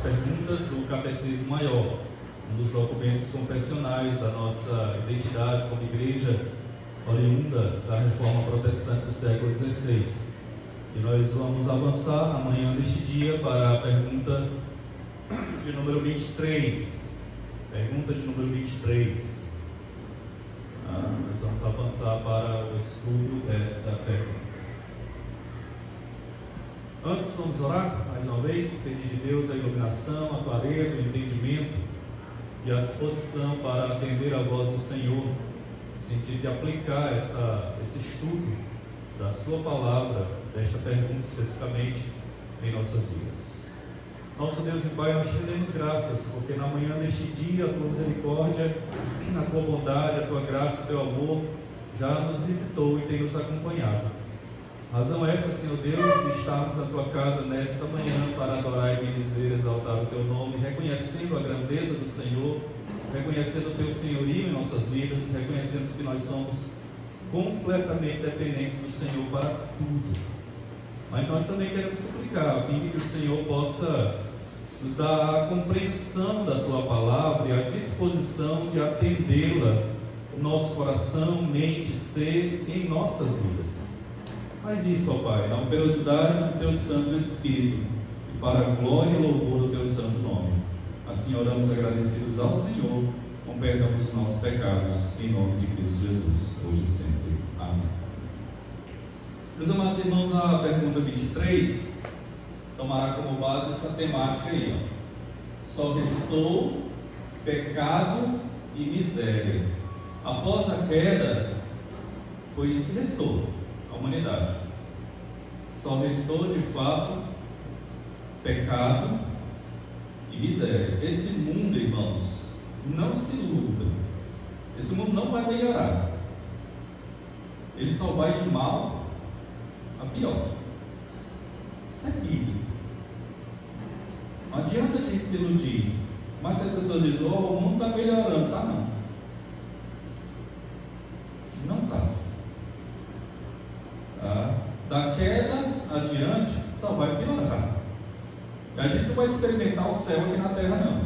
perguntas do Catecismo Maior, um dos documentos confessionais da nossa identidade como igreja oriunda da Reforma Protestante do século XVI. E nós vamos avançar amanhã deste dia para a pergunta de número 23. Pergunta de número 23. Nós vamos avançar para o estudo desta pergunta. Antes, vamos orar mais uma vez, pedir de Deus a iluminação, a clareza, o entendimento e a disposição para atender a voz do Senhor, no sentido de aplicar esse estudo da sua palavra, desta pergunta especificamente, em nossas vidas. Nosso Deus e Pai, nós te damos graças, porque na manhã deste dia, a tua misericórdia, a tua bondade, a tua graça, o teu amor já nos visitou e tem nos acompanhado. Razão essa, Senhor Deus, de estarmos na tua casa nesta manhã para adorar e bendizer, exaltar o teu nome, reconhecendo a grandeza do Senhor, reconhecendo o teu senhorio em nossas vidas, reconhecendo que nós somos completamente dependentes do Senhor para tudo. Mas nós também queremos suplicar, a fim de que o Senhor possa nos dar a compreensão da tua palavra e a disposição de atendê-la no nosso coração, mente, ser em nossas vidas. Faz isso, ó Pai, na operosidade do Teu Santo Espírito e para a glória e louvor do Teu Santo Nome. Assim oramos agradecidos ao Senhor, com perdão dos nossos pecados, em nome de Cristo Jesus, hoje e sempre. Amém. Meus amados irmãos, a pergunta 23 tomará como base essa temática aí, ó. Só restou pecado e miséria. Após a queda, foi isso que restou. Humanidade. Só restou de fato pecado e miséria. Esse mundo, irmãos, não se iluda. Esse mundo não vai melhorar. Ele só vai de mal a pior. Isso é bíblico. Não adianta a gente se iludir. Mas se as pessoas dizem, o mundo está melhorando, tá não. Não está. Da queda adiante só vai piorar. A gente não vai experimentar o céu aqui na terra, não.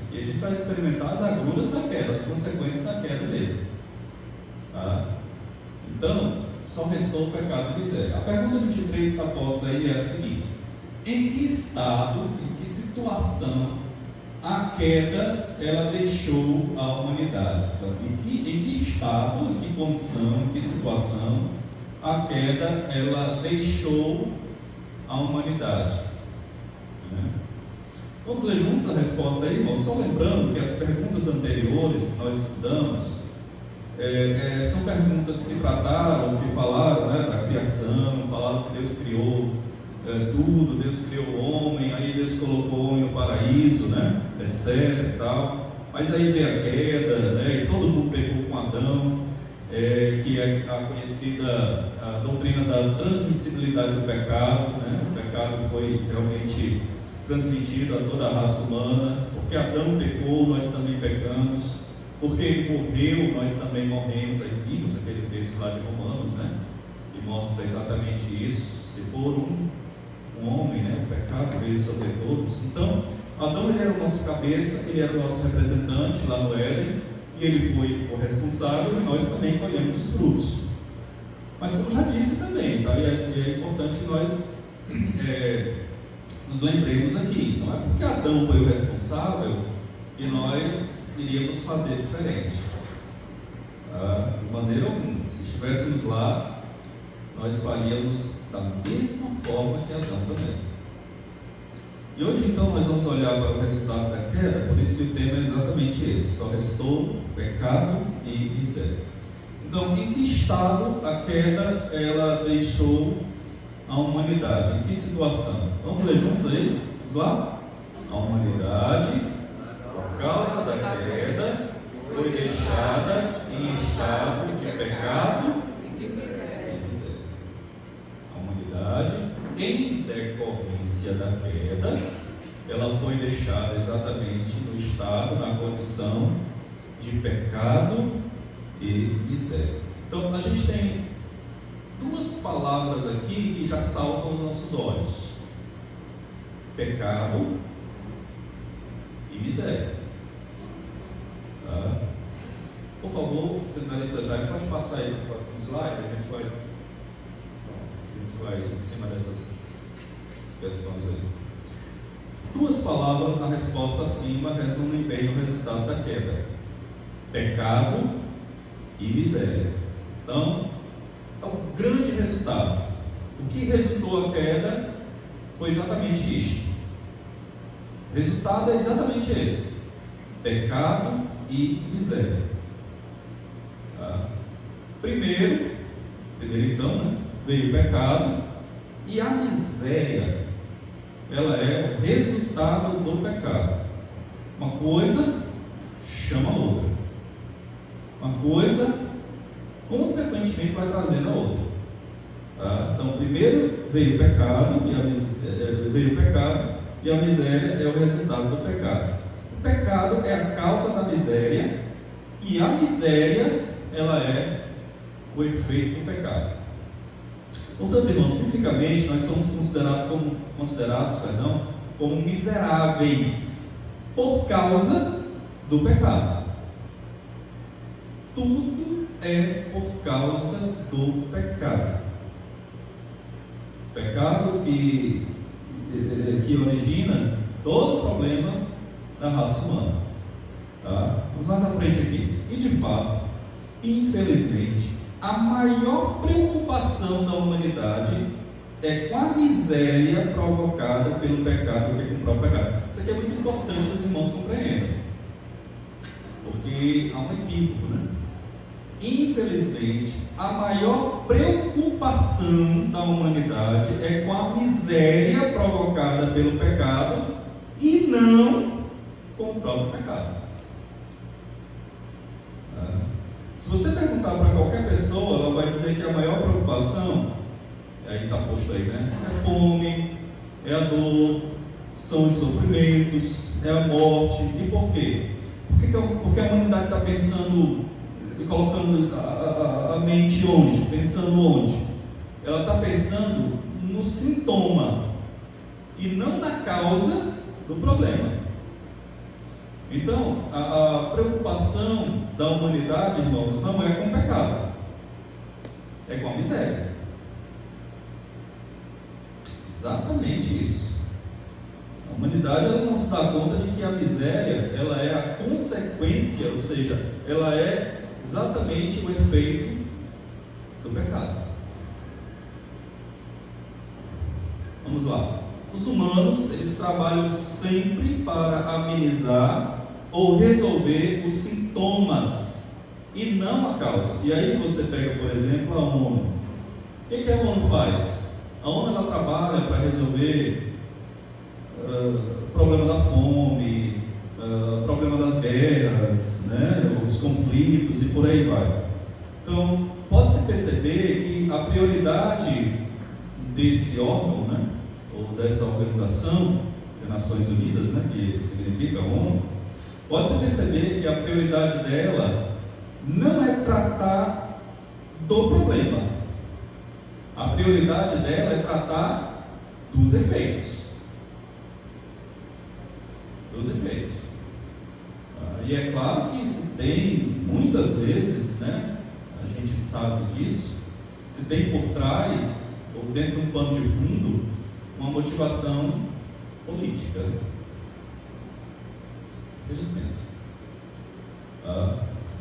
Aqui a gente vai experimentar as agruras da queda, as consequências da queda mesmo. Então, só restou o pecado e miséria. A pergunta 23 que está posta aí é a seguinte: em que estado, em que situação a queda ela deixou a humanidade? Então, em que estado, em que condição, em que situação a queda ela deixou a humanidade? Vamos ler juntos a resposta aí, irmão? Só lembrando que as perguntas anteriores que nós estudamos são perguntas que trataram, que falaram, da criação, falaram que Deus criou tudo, Deus criou o homem, aí Deus colocou o homem no paraíso, etc e tal. Mas aí veio a queda, e todo mundo pecou com Adão, que é a conhecida a doutrina da transmissibilidade do pecado. O pecado foi realmente transmitido a toda a raça humana. Porque Adão pecou, nós também pecamos. Porque ele morreu, nós também morremos. Aí vimos aquele texto lá de Romanos, que mostra exatamente isso. Se por um homem, o pecado veio sobre todos. Então, Adão ele era o nosso cabeça, ele era o nosso representante lá no Éden, e ele foi o responsável, e nós também colhemos os frutos. Mas como já disse também, e é importante que nós nos lembremos aqui, não é porque Adão foi o responsável que nós iríamos fazer diferente, de maneira alguma. Se estivéssemos lá, nós faríamos da mesma forma que Adão também. E hoje então nós vamos olhar para o resultado da queda, por isso que o tema é exatamente esse: só restou pecado e miséria. Então, em que estado a queda ela deixou a humanidade? Em que situação? Vamos ler juntos aí? Vamos lá? A humanidade, por causa da queda, foi deixada em estado de pecado e miséria. A humanidade, em decorrência da queda, ela foi deixada exatamente no estado, na condição de pecado e miséria. Então, a gente tem duas palavras aqui que já saltam aos nossos olhos: pecado e miséria. Por favor, seminarista Jair, pode passar aí para o próximo slide, a gente vai em cima dessas questões aí. Duas palavras na resposta acima resumem bem o resultado da queda: pecado e miséria. Então, é o grande resultado. O que resultou a queda foi exatamente isto. O resultado é exatamente esse: pecado e miséria. Primeiro então, né, veio o pecado, e a miséria, ela é o resultado do pecado. Uma coisa chama a outra. Uma coisa, consequentemente, vai trazendo a outra. Então, primeiro veio o pecado, e a miséria é o resultado do pecado. O pecado é a causa da miséria, e a miséria, ela é o efeito do pecado. Portanto, irmãos, biblicamente nós somos considerados como miseráveis por causa do pecado. Tudo é por causa do pecado. Pecado que origina todo o problema da raça humana. Vamos mais à frente aqui. E de fato, infelizmente, a maior preocupação da humanidade é com a miséria provocada pelo pecado do que com o próprio pecado. Isso aqui é muito importante que os irmãos compreendam, porque há um equívoco, né? Infelizmente, a maior preocupação da humanidade é com a miséria provocada pelo pecado e não com o próprio pecado. Se você perguntar para qualquer pessoa, ela vai dizer que a maior preocupação, aí está posto aí, né? É a fome, é a dor, são os sofrimentos, é a morte. E por quê? Porque a humanidade está pensando, colocando a mente onde? Pensando onde? Ela está pensando no sintoma e não na causa do problema. Então, a preocupação da humanidade, irmãos, não é com o pecado, é com a miséria. Exatamente isso. A humanidade, ela não se dá conta de que a miséria, ela é a consequência, ou seja, ela é exatamente o efeito do pecado. Vamos lá. Os humanos, eles trabalham sempre para amenizar ou resolver os sintomas e não a causa. E aí você pega, por exemplo, a ONU. O que a ONU faz? A ONU, ela trabalha para resolver o problema da fome, o problema das guerras, né, os conflitos e por aí vai. Então, pode-se perceber que a prioridade desse órgão, né, ou dessa organização, das Nações Unidas, né, que significa a ONU, pode-se perceber que a prioridade dela não é tratar do problema. A prioridade dela é tratar dos efeitos. Dos efeitos. E é claro que se tem, muitas vezes, né, a gente sabe disso, se tem por trás, ou dentro de um pano de fundo, uma motivação política. Infelizmente.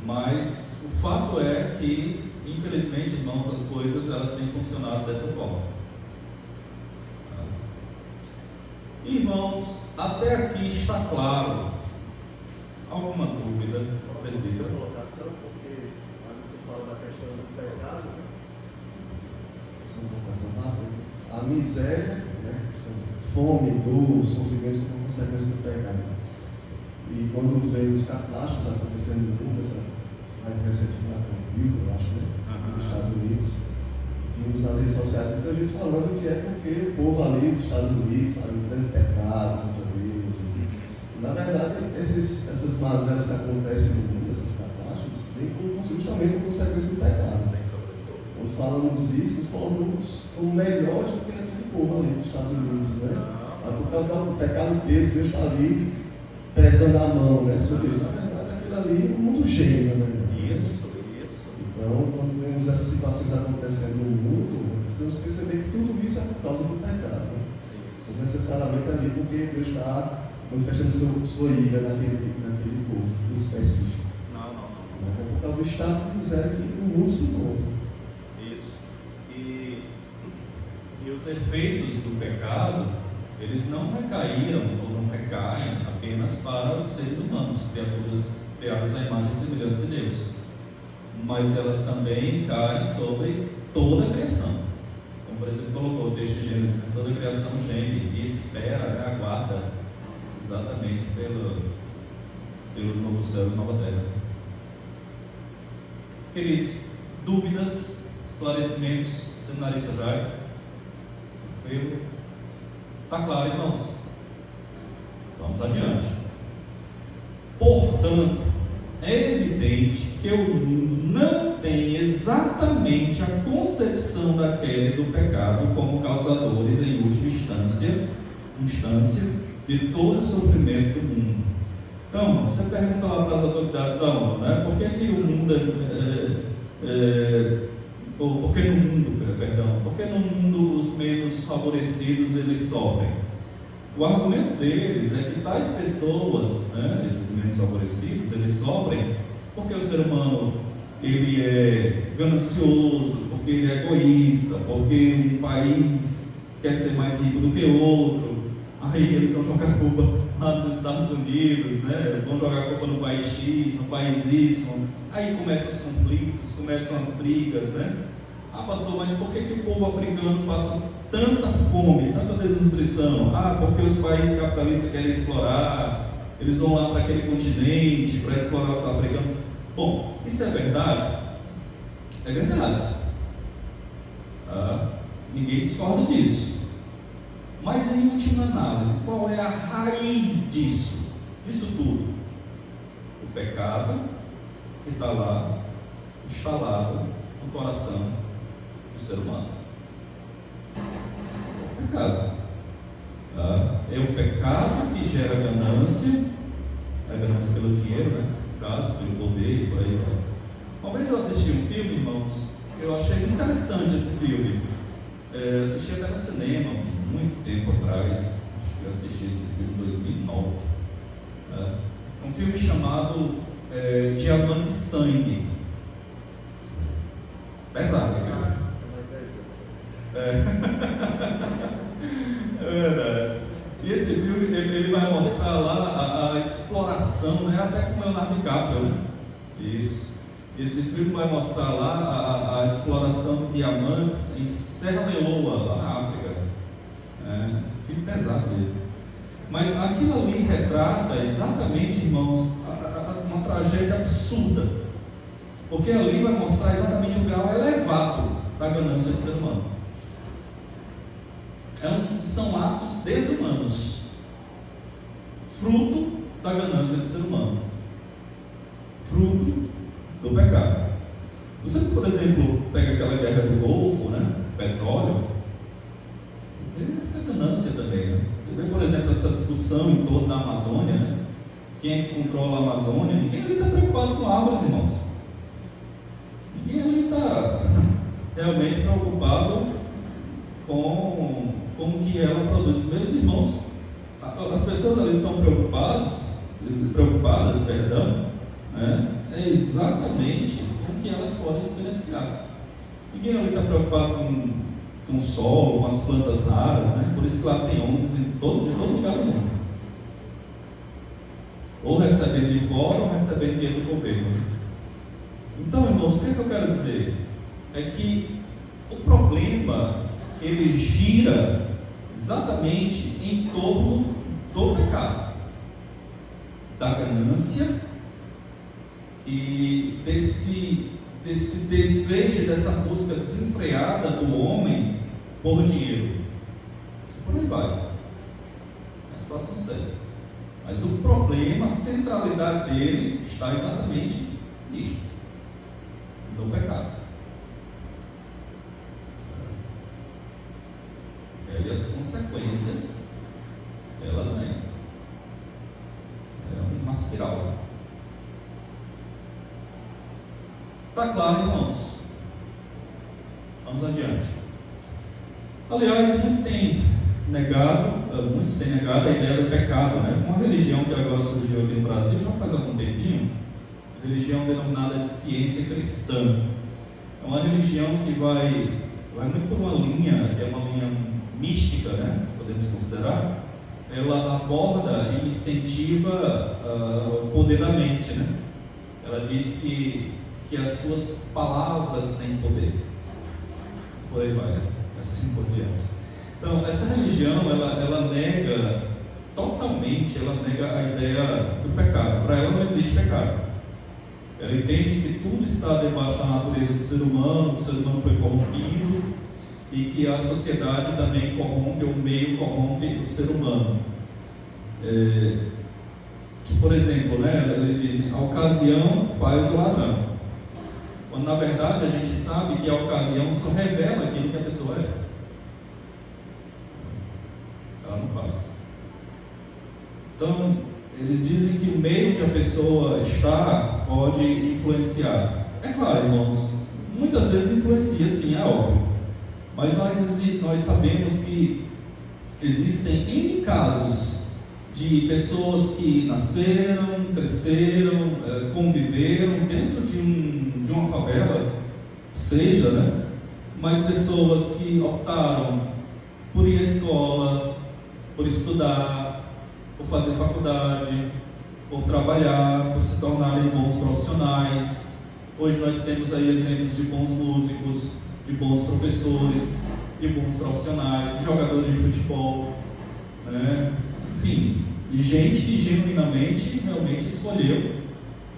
Mas o fato é que, infelizmente, irmãos, as coisas elas têm funcionado dessa forma. Irmãos, até aqui está claro. Alguma dúvida? Presbítero? Uma colocação, porque quando você fala da questão do pecado, a miséria, né, fome, dor, sofrimento como consequência do pecado. E quando veio os catástrofes acontecendo no mundo, essa mais recente foi a Covid, eu acho, né, nos Estados Unidos, vimos nas redes sociais muita gente falando que é porque o povo ali dos Estados Unidos está em grande pecado contra Deus. Na verdade, essas mazelas que acontecem no mundo, essas catástrofes, vêm justamente por consequência do pecado. Quando falamos isso, nós falamos como melhores do que aquele povo ali dos Estados Unidos, né? Mas por causa do pecado deles, Deus está ali pesando a mão, né? Seu Deus, na verdade, aquilo ali é um mundo gênio, na verdade. Isso. Então, quando vemos essas situações acontecendo no mundo, precisamos perceber que tudo isso é por causa do pecado. Não necessariamente ali porque Deus está manifestando sua ira naquele povo em específico. Não. Mas é por causa do estado de miséria que o mundo se encontra. Isso. E os efeitos do pecado, eles não recaíram ou não recaem apenas para os seres humanos, criaturas criadas à imagem e semelhança de Deus, mas elas também caem sobre toda a criação. Como, por exemplo, colocou o texto de Gênesis, né? Toda a criação geme e espera, né? Aguarda exatamente pelo novo céu e nova terra. Queridos, dúvidas, esclarecimentos, seminarista Jair? Está claro, irmãos? Vamos adiante. Portanto, é evidente que o mundo não tem exatamente a concepção da queda e do pecado como causadores, em última instância de todo o sofrimento do mundo. Então, você pergunta lá para as autoridades da ONU, né? Por que o mundo por que no mundo os menos favorecidos eles sofrem? O argumento deles é que tais pessoas, né, esses menos favorecidos, eles sofrem porque o ser humano ele é ganancioso, porque ele é egoísta, porque um país quer ser mais rico do que outro, aí eles vão jogar a culpa lá nos Estados Unidos, né, vão jogar a culpa no país X, no país Y, aí começam os conflitos, começam as brigas, né? Ah, pastor, mas por que o povo africano passa tanta fome, tanta desnutrição? Ah, porque os países capitalistas querem explorar, eles vão lá para aquele continente para explorar os africanos. Bom, isso é verdade? É verdade. Ninguém discorda disso. Mas em última análise, qual é a raiz disso tudo? O pecado que está lá, instalado no coração do ser humano. O pecado. É o pecado que gera ganância, a ganância pelo dinheiro, né? No caso, pelo poder e por aí vai. Uma vez eu assisti um filme, irmãos, eu achei muito interessante esse filme. Eu assisti até no cinema, muito tempo atrás. Acho que eu assisti esse filme em 2009. Um filme chamado Diamante de Sangue. Pesado esse filme. É verdade. E esse filme ele vai mostrar lá a exploração, né? Até com o Leonardo DiCaprio, né? Isso. Esse filme vai mostrar lá a exploração de diamantes em Serra Leoa, lá na África. Filme pesado mesmo. Mas aquilo ali retrata exatamente, irmãos, uma tragédia absurda. Porque ali vai mostrar exatamente o grau elevado da ganância do ser humano. São atos desumanos, fruto da ganância do ser humano, fruto do pecado. Você, por exemplo, pega aquela guerra do Golfo, né? Petróleo, essa ganância também, né? Você vê, por exemplo, essa discussão em torno da Amazônia, né? Quem é que controla a Amazônia? Ninguém ali está preocupado com árvores, irmãos. Ninguém ali está realmente preocupado com como que ela produz. Meus irmãos, as pessoas ali estão preocupadas, né? É exatamente com que elas podem se beneficiar. Ninguém ali está preocupado com o solo, com as plantas raras, né? Por isso que lá tem ONGs em todo lugar do mundo. Ou recebendo de fora, ou recebendo dinheiro do governo. Então, irmãos, o que eu quero dizer? É que o problema, ele gira exatamente em torno do pecado, da ganância e desse desejo, dessa busca desenfreada do homem por dinheiro. Por aí vai. É a situação séria. Mas o problema, a centralidade dele está exatamente nisso, no pecado. E as consequências espiral. Está claro, irmãos? Vamos adiante. Aliás, muitos têm negado a ideia do pecado, né? Uma religião que agora surgiu aqui no Brasil já faz algum tempinho, religião denominada de ciência cristã. É uma religião que vai muito por uma linha, que é uma linha mística, né? Podemos considerar. Ela aborda e incentiva o poder da mente, né? Ela diz que as suas palavras têm poder. Por aí vai, assim por diante. Então, essa religião, ela nega totalmente, ela nega a ideia do pecado. Para ela não existe pecado. Ela entende que tudo está debaixo da natureza do ser humano, o ser humano foi corrompido e que a sociedade também corrompe, o meio corrompe o ser humano. Que, por exemplo, né, eles dizem, a ocasião faz o ladrão. Quando na verdade a gente sabe que a ocasião só revela aquilo que a pessoa é. Ela não faz. Então, eles dizem que o meio que a pessoa está pode influenciar. É claro, irmãos, muitas vezes influencia, sim, é óbvio. Mas nós sabemos que existem N casos de pessoas que nasceram, cresceram, conviveram dentro de uma favela, seja, né? Mas pessoas que optaram por ir à escola, por estudar, por fazer faculdade, por trabalhar, por se tornarem bons profissionais. Hoje nós temos aí exemplos de bons músicos, de bons professores, de bons profissionais, de jogadores de futebol, né? Enfim, gente que genuinamente realmente escolheu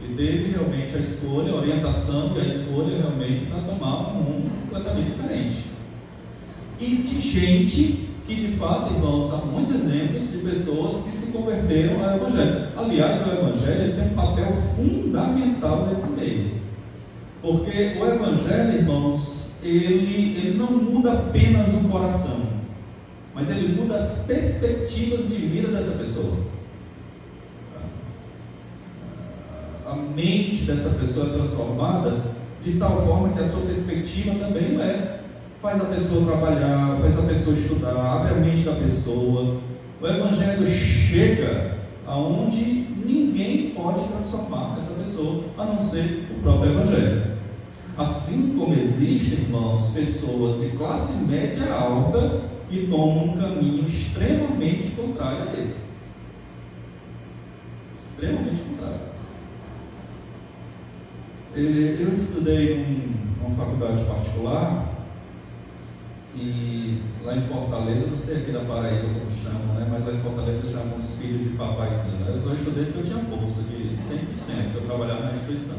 e teve realmente a escolha, a orientação e a escolha realmente para tomar um mundo completamente diferente. E de gente que de fato, irmãos, há muitos exemplos de pessoas que se converteram ao Evangelho. Aliás, o Evangelho tem um papel fundamental nesse meio, porque o Evangelho, irmãos, ele não muda apenas o coração, mas ele muda as perspectivas de vida dessa pessoa. A mente dessa pessoa é transformada de tal forma que a sua perspectiva também é. Faz a pessoa trabalhar, faz a pessoa estudar, abre a mente da pessoa. O Evangelho chega aonde ninguém pode transformar essa pessoa, a não ser o próprio Evangelho. Assim como existem, irmãos, pessoas de classe média alta que tomam um caminho extremamente contrário a esse. Extremamente contrário. Eu estudei em uma faculdade particular e lá em Fortaleza, não sei aqui da Paraíba como chamam, né? Mas lá em Fortaleza chamam os filhos de papaizinho. Eu só estudei porque eu tinha bolsa de 100%, eu trabalhava na instituição.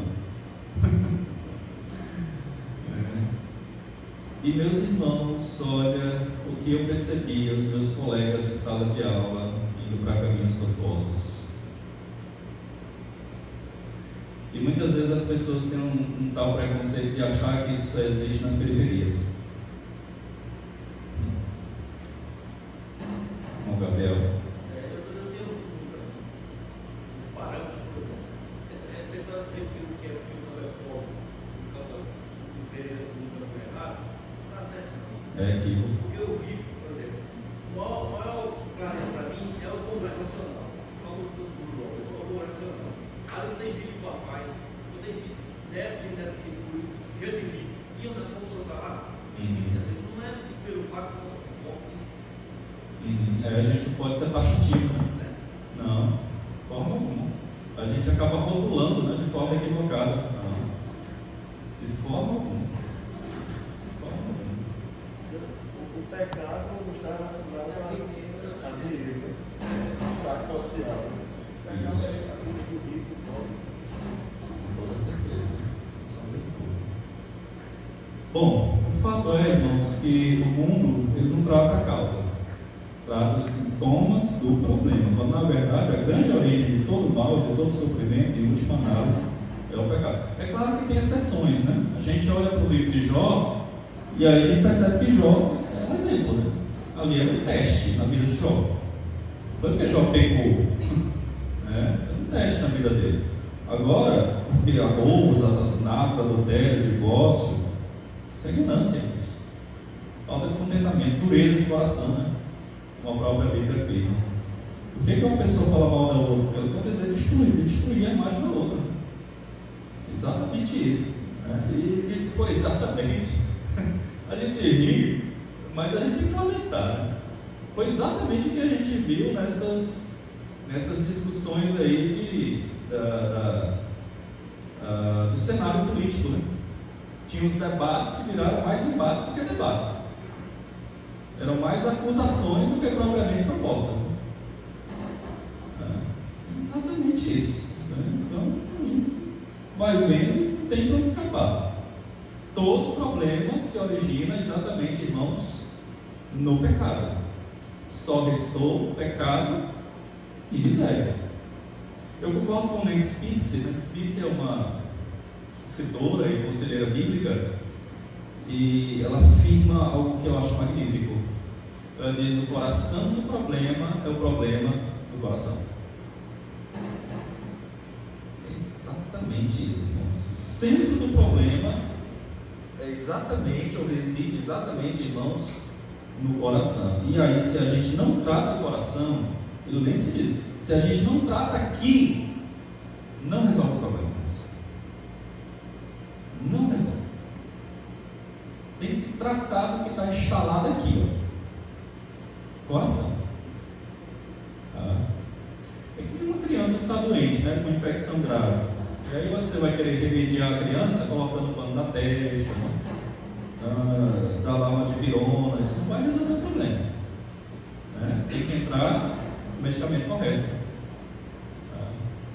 E meus irmãos, olha o que eu percebia, os meus colegas de sala de aula indo para caminhos tortuosos. E muitas vezes as pessoas têm um tal preconceito de achar que isso só existe nas periferias. Bom, Gabriel. Eu tenho um parâmetro, por exemplo. Você está dizendo que o é pobre por causa do período do errado? Está certo, não. É equívoco. Porque o rico, por exemplo, o maior planeta para mim é o povo racional. Como o povo racional. Aí eu tenho filho do papai, eu tenho filho neto e neto de filho, cheio de rico. E onde a pessoa está lá? Não é pelo fato de não ser pobre. A gente não pode ser taxativo, né? Não, de forma alguma. A gente acaba rotulando, né, de forma equivocada. Não. De forma alguma. O pecado está relacionado a dinheiro, a social. O pecado é a do rico e pobre. Com toda certeza. Bom, o fato é, irmãos, que o mundo ele não trata a causa, trata os sintomas do problema, quando na verdade a grande origem de todo mal, de todo sofrimento, em última análise, é o pecado. É claro que tem exceções, né? A gente olha para o livro de Jó e aí a gente percebe que Jó é um exemplo, né? Ali era um teste na vida de Jó. Foi porque Jó pecou. Era um teste na vida vida dele. Agora, porque há roubos, assassinatos, adultério, divórcio, isso é ganância, falta de contentamento, dureza de coração, né? Como a própria Bíblia afirma. Por que uma pessoa fala mal da outra? Pelo que eu desejo destruir a imagem da outra. Exatamente isso. Né? E foi exatamente. A gente ri, mas a gente tem que lamentar. Né? Foi exatamente o que a gente viu nessas discussões aí do cenário político. Né? Tinha os debates que viraram mais embates do que debates. Eram mais acusações do que propriamente propostas. Exatamente isso. Então, a gente vai vendo, não tem como escapar. Todo problema se origina exatamente, irmãos, no pecado. Só restou pecado e miséria. Eu concordo com Nancy Pearce. Nancy Pearce é uma escritora e conselheira bíblica, e ela afirma algo que eu acho magnífico. Ela diz: o coração do problema é o problema do coração. É exatamente isso, irmãos. O centro do problema é exatamente, ou reside exatamente, irmãos, no coração. E aí, se a gente não trata o coração, e lembre-se disso, se a gente não trata aqui, não resolve o problema. Não resolve. Tem que tratar do que está instalado aqui, ó. Coração. É que uma criança que está doente, né, com uma infecção grave. E aí você vai querer remediar a criança colocando pano na testa, né? Dá lá uma dipirona, isso não vai resolver o problema. Né? Tem que entrar no medicamento correto.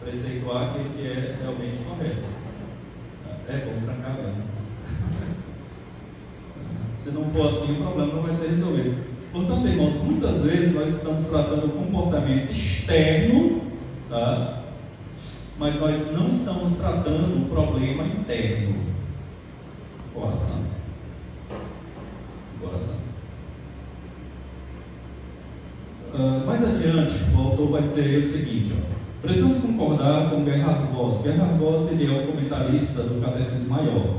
Preceituar aquilo que é realmente correto. É como trancar bem. Se não for assim, o problema não vai ser resolvido. Portanto, irmãos, muitas vezes nós estamos tratando o comportamento externo, tá? Mas nós não estamos tratando o problema interno. Coração. Mais adiante, o autor vai dizer o seguinte: ó, precisamos concordar com Gerhard Voss. Gerhard Voss, ele é o comentarista do Catecismo Maior.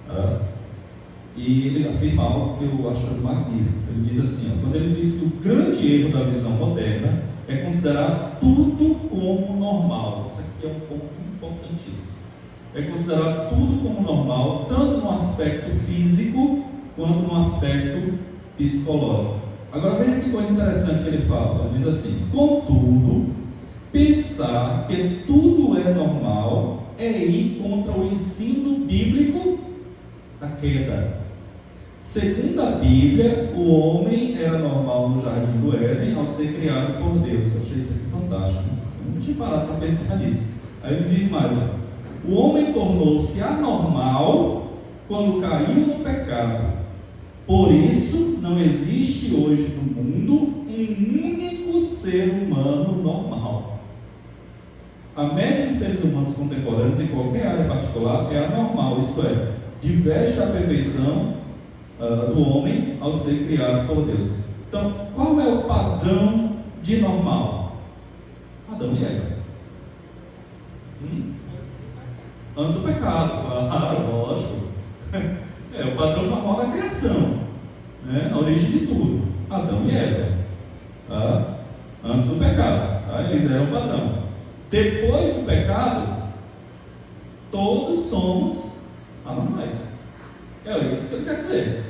Tá? E ele afirma algo que eu acho magnífico. Ele diz assim, ó, quando ele diz que o grande erro da visão moderna é considerar tudo como normal. Isso aqui é um ponto importantíssimo. É considerar tudo como normal, tanto no aspecto físico quanto no aspecto psicológico. Agora veja que coisa interessante que ele fala. Ele diz assim: contudo, pensar que tudo é normal é ir contra o ensino bíblico da queda. Segundo a Bíblia, o homem era normal no jardim do Éden ao ser criado por Deus. Eu achei isso aqui fantástico. Eu não tinha parado para pensar nisso. Aí ele diz mais: ó, o homem tornou-se anormal quando caiu no pecado. Por isso, não existe hoje no mundo um único ser humano normal. A média dos seres humanos contemporâneos em qualquer área particular é anormal, isto é, diverge da perfeição do homem ao ser criado por Deus. Então, qual é o padrão de normal? Adão e Eva. Antes do pecado, claro, lógico. É o padrão normal da criação, né? A origem de tudo. Adão e Eva. Tá? Antes do pecado. Tá? Eles eram o padrão. Depois do pecado, todos somos anormais. É isso que ele quer dizer.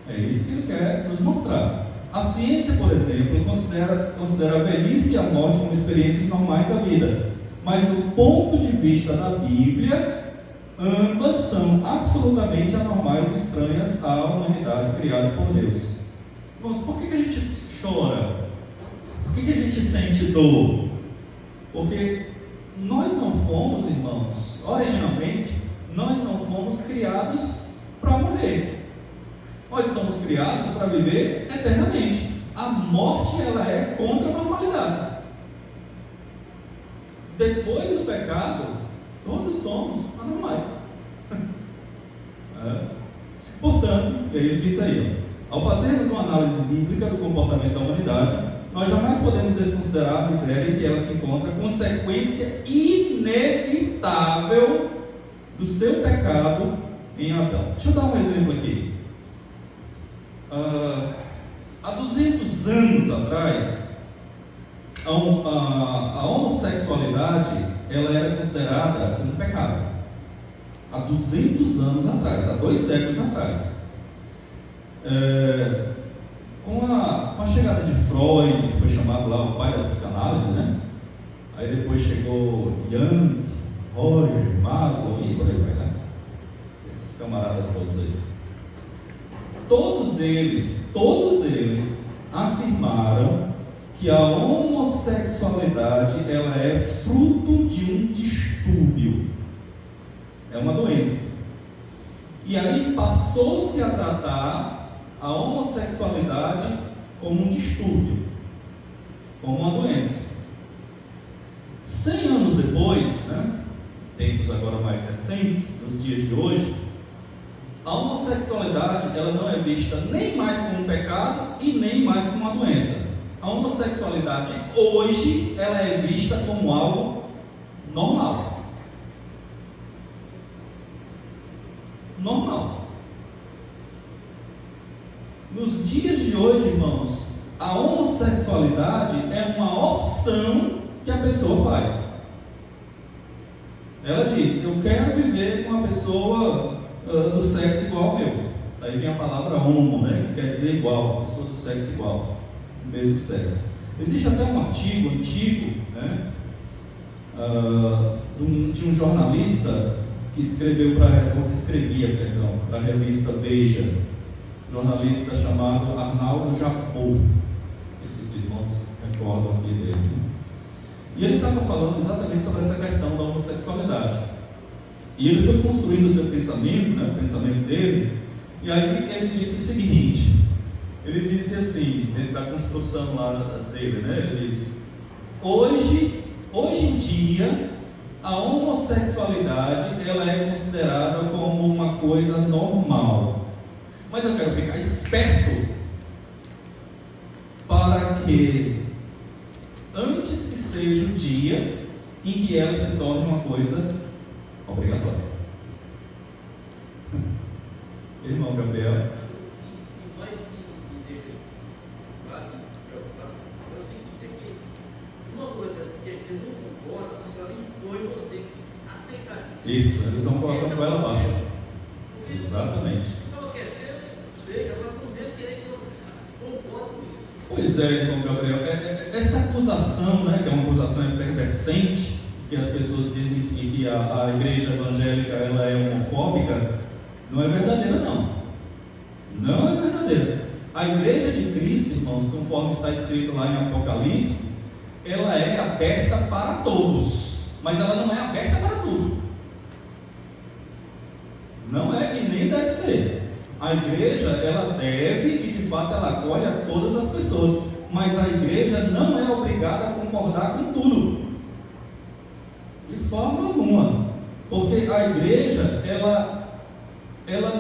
É isso que ele quer nos mostrar. A ciência, por exemplo, considera a velhice e a morte como experiências normais da vida. Mas do ponto de vista da Bíblia, ambas são absolutamente anormais e estranhas à humanidade criada por Deus. Irmãos, por que a gente chora? Por que a gente sente dor? Porque nós não fomos, irmãos, originalmente, nós não fomos criados para morrer. Nós somos criados para viver eternamente. A morte, ela é contra a normalidade. Depois do pecado, todos somos anormais. Portanto, ele diz aí, ó, ao fazermos uma análise bíblica do comportamento da humanidade, nós jamais podemos desconsiderar a miséria que ela se encontra, consequência inevitável do seu pecado em Adão. Deixa eu dar um exemplo aqui. Há 200 anos atrás, a homossexualidade ela era considerada um pecado. Há 200 anos atrás, há 2 séculos atrás. Com a chegada de Freud, que foi chamado lá o pai da psicanálise, né? Aí depois chegou Jung, Roger, Maslow e por aí vai, né? Esses camaradas todos aí. Todos eles afirmaram que a homossexualidade ela é fruto de um distúrbio, é uma doença. E aí passou-se a tratar a homossexualidade como um distúrbio, como uma doença. 100 anos depois, né, tempos agora mais recentes, nos dias de hoje, a homossexualidade ela não é vista nem mais como um pecado e nem mais como uma doença. A homossexualidade hoje ela é vista como algo normal. Normal. Nos dias de hoje, irmãos, a homossexualidade é uma opção que a pessoa faz. Ela diz: eu quero viver com uma pessoa do sexo igual ao meu. Aí vem a palavra homo, né, que quer dizer igual, pessoa do sexo igual, do mesmo sexo. Existe até um artigo antigo, né, de um jornalista que escrevia para a revista Veja, jornalista chamado Arnaldo Japô. Esses irmãos recordam aqui dele. E ele estava falando exatamente sobre essa questão da homossexualidade. E ele foi construindo o seu pensamento, né, o pensamento dele, e aí ele disse o seguinte, ele disse assim, dentro da construção lá dele, né, ele disse: hoje em dia, a homossexualidade ela é considerada como uma coisa normal. Mas eu quero ficar esperto para que, antes que seja o dia em que ela se torne uma coisa obrigatória. Irmão Gabriel. E mais me deixa preocupado é o seguinte: é que uma coisa que você não concorda, a sociedade impõe você aceitar isso. Isso, eles vão colocar com ela abaixo. Exatamente. Estava querendo, seja, agora estão vendo querer que eu concorde com isso. Pois é, irmão Gabriel, essa acusação, né, que é uma acusação efervescente, que as pessoas dizem que a igreja evangélica ela é homofóbica, não é verdadeira, não. Não é verdadeira. A igreja de Cristo, irmãos, conforme está escrito lá em Apocalipse, ela é aberta para todos, mas ela não é aberta para tudo. Não é e nem deve ser. A igreja, ela deve e de fato ela acolhe a todas as pessoas, mas a igreja não é obrigada a concordar com tudo, de forma alguma, porque a igreja, ela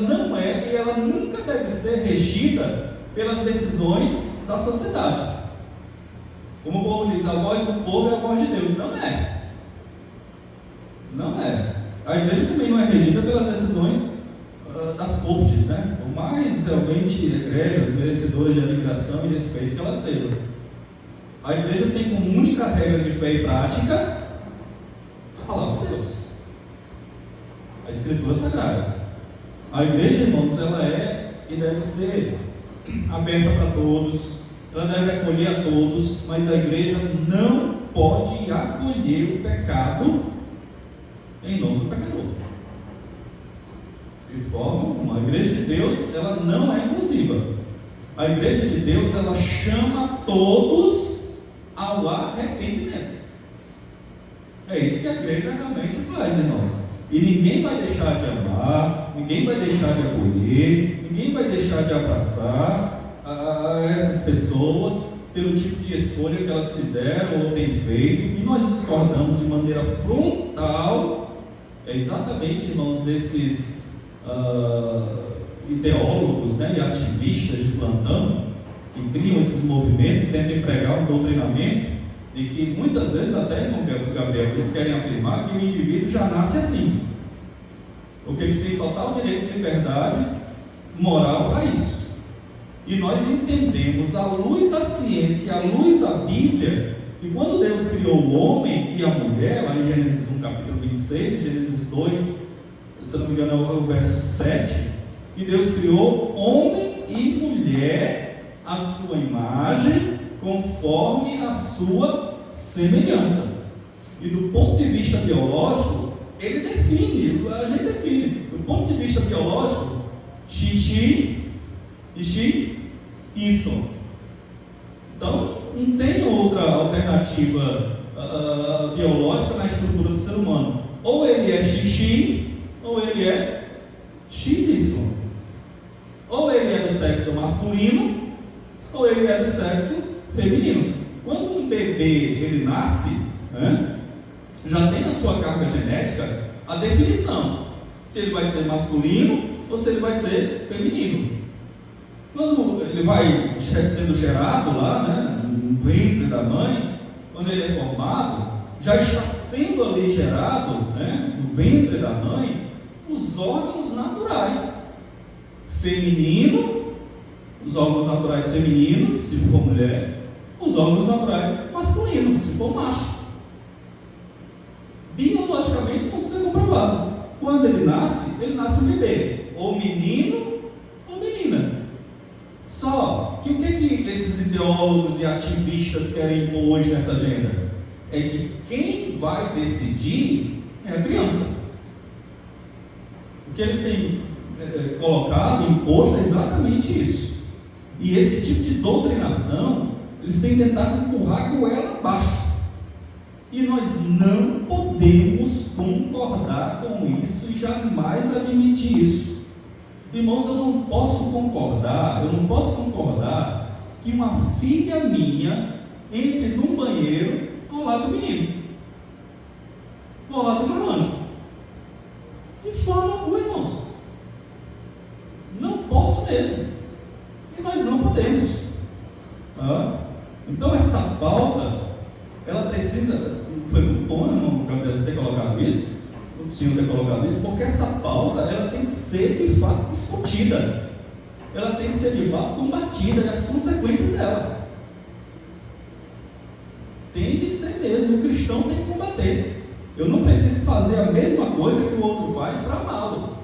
não é e ela nunca deve ser regida pelas decisões da sociedade. Como o povo diz, a voz do povo é a voz de Deus. Não é. Não é. A igreja também não é regida pelas decisões das cortes, né? Por mais realmente egregias, merecedoras de admiração e respeito que elas sejam. A igreja tem como única regra de fé e prática a palavra de Deus, a Escritura Sagrada. A igreja, irmãos, ela é e deve ser aberta para todos, ela deve acolher a todos, mas a igreja não pode acolher o pecado em nome do pecador. De forma alguma. A igreja de Deus, ela não é inclusiva. A igreja de Deus, ela chama todos ao arrependimento. É isso que a igreja realmente faz, irmãos. E ninguém vai deixar de amar, ninguém vai deixar de acolher, ninguém vai deixar de abraçar essas pessoas pelo tipo de escolha que elas fizeram ou têm feito. E nós discordamos de maneira frontal, exatamente, irmãos, desses ideólogos, né, e ativistas de plantão, que criam esses movimentos e tentam empregar um doutrinamento de que muitas vezes, até, irmão Gabriel, eles querem afirmar que o indivíduo já nasce assim, porque eles têm total direito de liberdade moral para isso. E nós entendemos, à luz da ciência, à luz da Bíblia, que quando Deus criou o homem e a mulher, lá em Gênesis 1, capítulo 26, Gênesis 2, se não me engano é o verso 7, que Deus criou homem e mulher à sua imagem, conforme a sua semelhança. E do ponto de vista biológico, ele define, a gente define, do ponto de vista biológico, XX e XY. Então, não tem outra alternativa biológica na estrutura do ser humano. Ou ele é XX, ou ele é XY. Ou ele é do sexo masculino, ou ele é do sexo feminino. Quando um bebê ele nasce, né, já tem na sua carga genética a definição se ele vai ser masculino ou se ele vai ser feminino. Quando ele vai sendo gerado lá, né, no ventre da mãe, quando ele é formado, já está sendo ali gerado, né, no ventre da mãe, os órgãos naturais feminino, os órgãos naturais femininos, se for mulher, os órgãos naturais masculinos, se for macho. Biologicamente não ser comprovado. Quando ele nasce um bebê, ou menino ou menina. Só que o que esses ideólogos e ativistas querem impor hoje nessa agenda? É que quem vai decidir é a criança. O que eles têm colocado, imposto, é exatamente isso. E esse tipo de doutrinação, eles têm tentado empurrar a goela abaixo. E nós não podemos concordar com isso e jamais admitir isso. Irmãos, eu não posso concordar que uma filha minha entre num banheiro ao lado do menino, ao lado do marmanjo. De forma alguma, irmãos. Não posso mesmo. E nós não podemos. Então essa pauta, ela precisa, foi muito bom, irmão Gabriel, ter colocado isso, o senhor ter colocado isso, porque essa pauta, ela tem que ser de fato discutida, ela tem que ser de fato combatida, e as consequências dela tem que ser mesmo, o cristão tem que combater. Eu não preciso fazer a mesma coisa que o outro faz para amá-lo,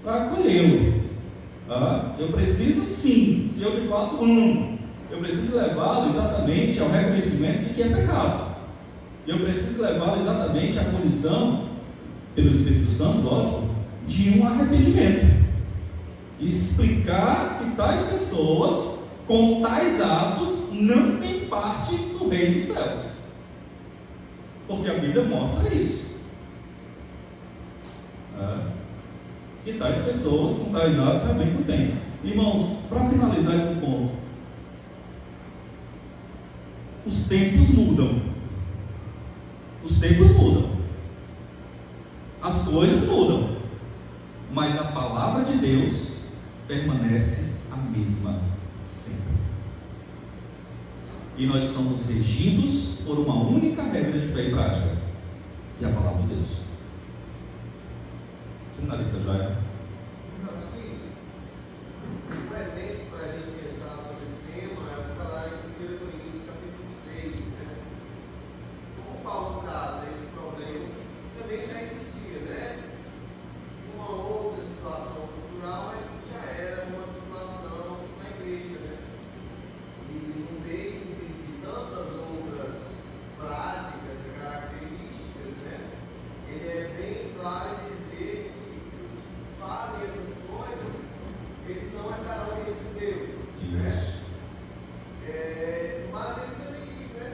para acolhê-lo. Eu preciso sim, se eu de fato amo, eu preciso levá-lo exatamente ao reconhecimento de que é pecado. Eu preciso levá-lo exatamente à condição, pelo Espírito Santo, lógico, de um arrependimento. Explicar que tais pessoas, com tais atos, não têm parte do reino dos céus. Porque a Bíblia mostra isso. Que tais pessoas, com tais atos, realmente não têm. Irmãos, para finalizar esse ponto, os tempos mudam. Os tempos mudam. As coisas mudam. Mas a palavra de Deus permanece a mesma sempre. E nós somos regidos por uma única regra de fé e prática, que é a palavra de Deus. Finalista já é. Acho que um exemplo para a gente pensar sobre esse tema é o que está lá em 1 Coríntios capítulo 6, né? Como Paulo trata esse problema, também já existia, né? Uma outra situação cultural, mas que já era uma situação na igreja, né? E no meio de tantas outras práticas e características, né? Ele é bem claro em dizer que os que fazem essas coisas, eles não herdarão o reino de Deus, né? Mas ele também diz, né?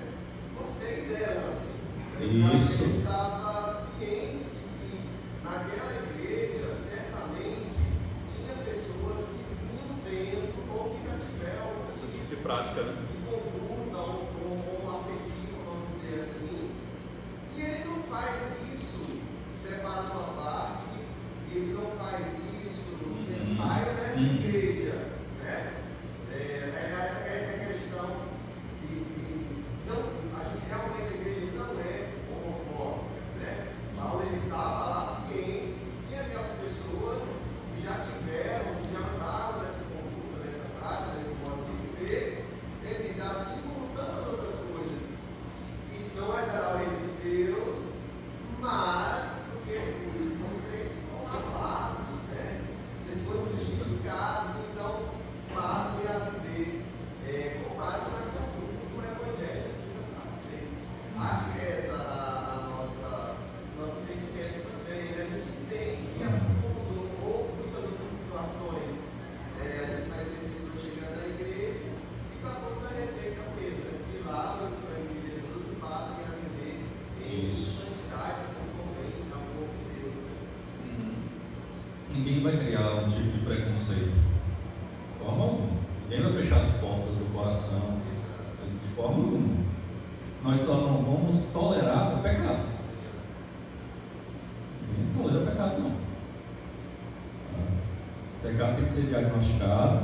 Vocês eram assim. Isso. Ele estava ciente de que naquela igreja, certamente, tinha pessoas que vinham dentro ou que já tiveram Esse tipo de prática, né? que concordam com o afetivo, vamos dizer assim. E ele não faz isso separando a parte, ele não faz isso dizendo, saia dessa igreja, né? Essa preconceito. De forma alguma. Ninguém vai fechar as portas do coração. De forma alguma. Nós só não vamos tolerar o pecado. Ninguém tolera o pecado, não. O pecado tem que ser diagnosticado,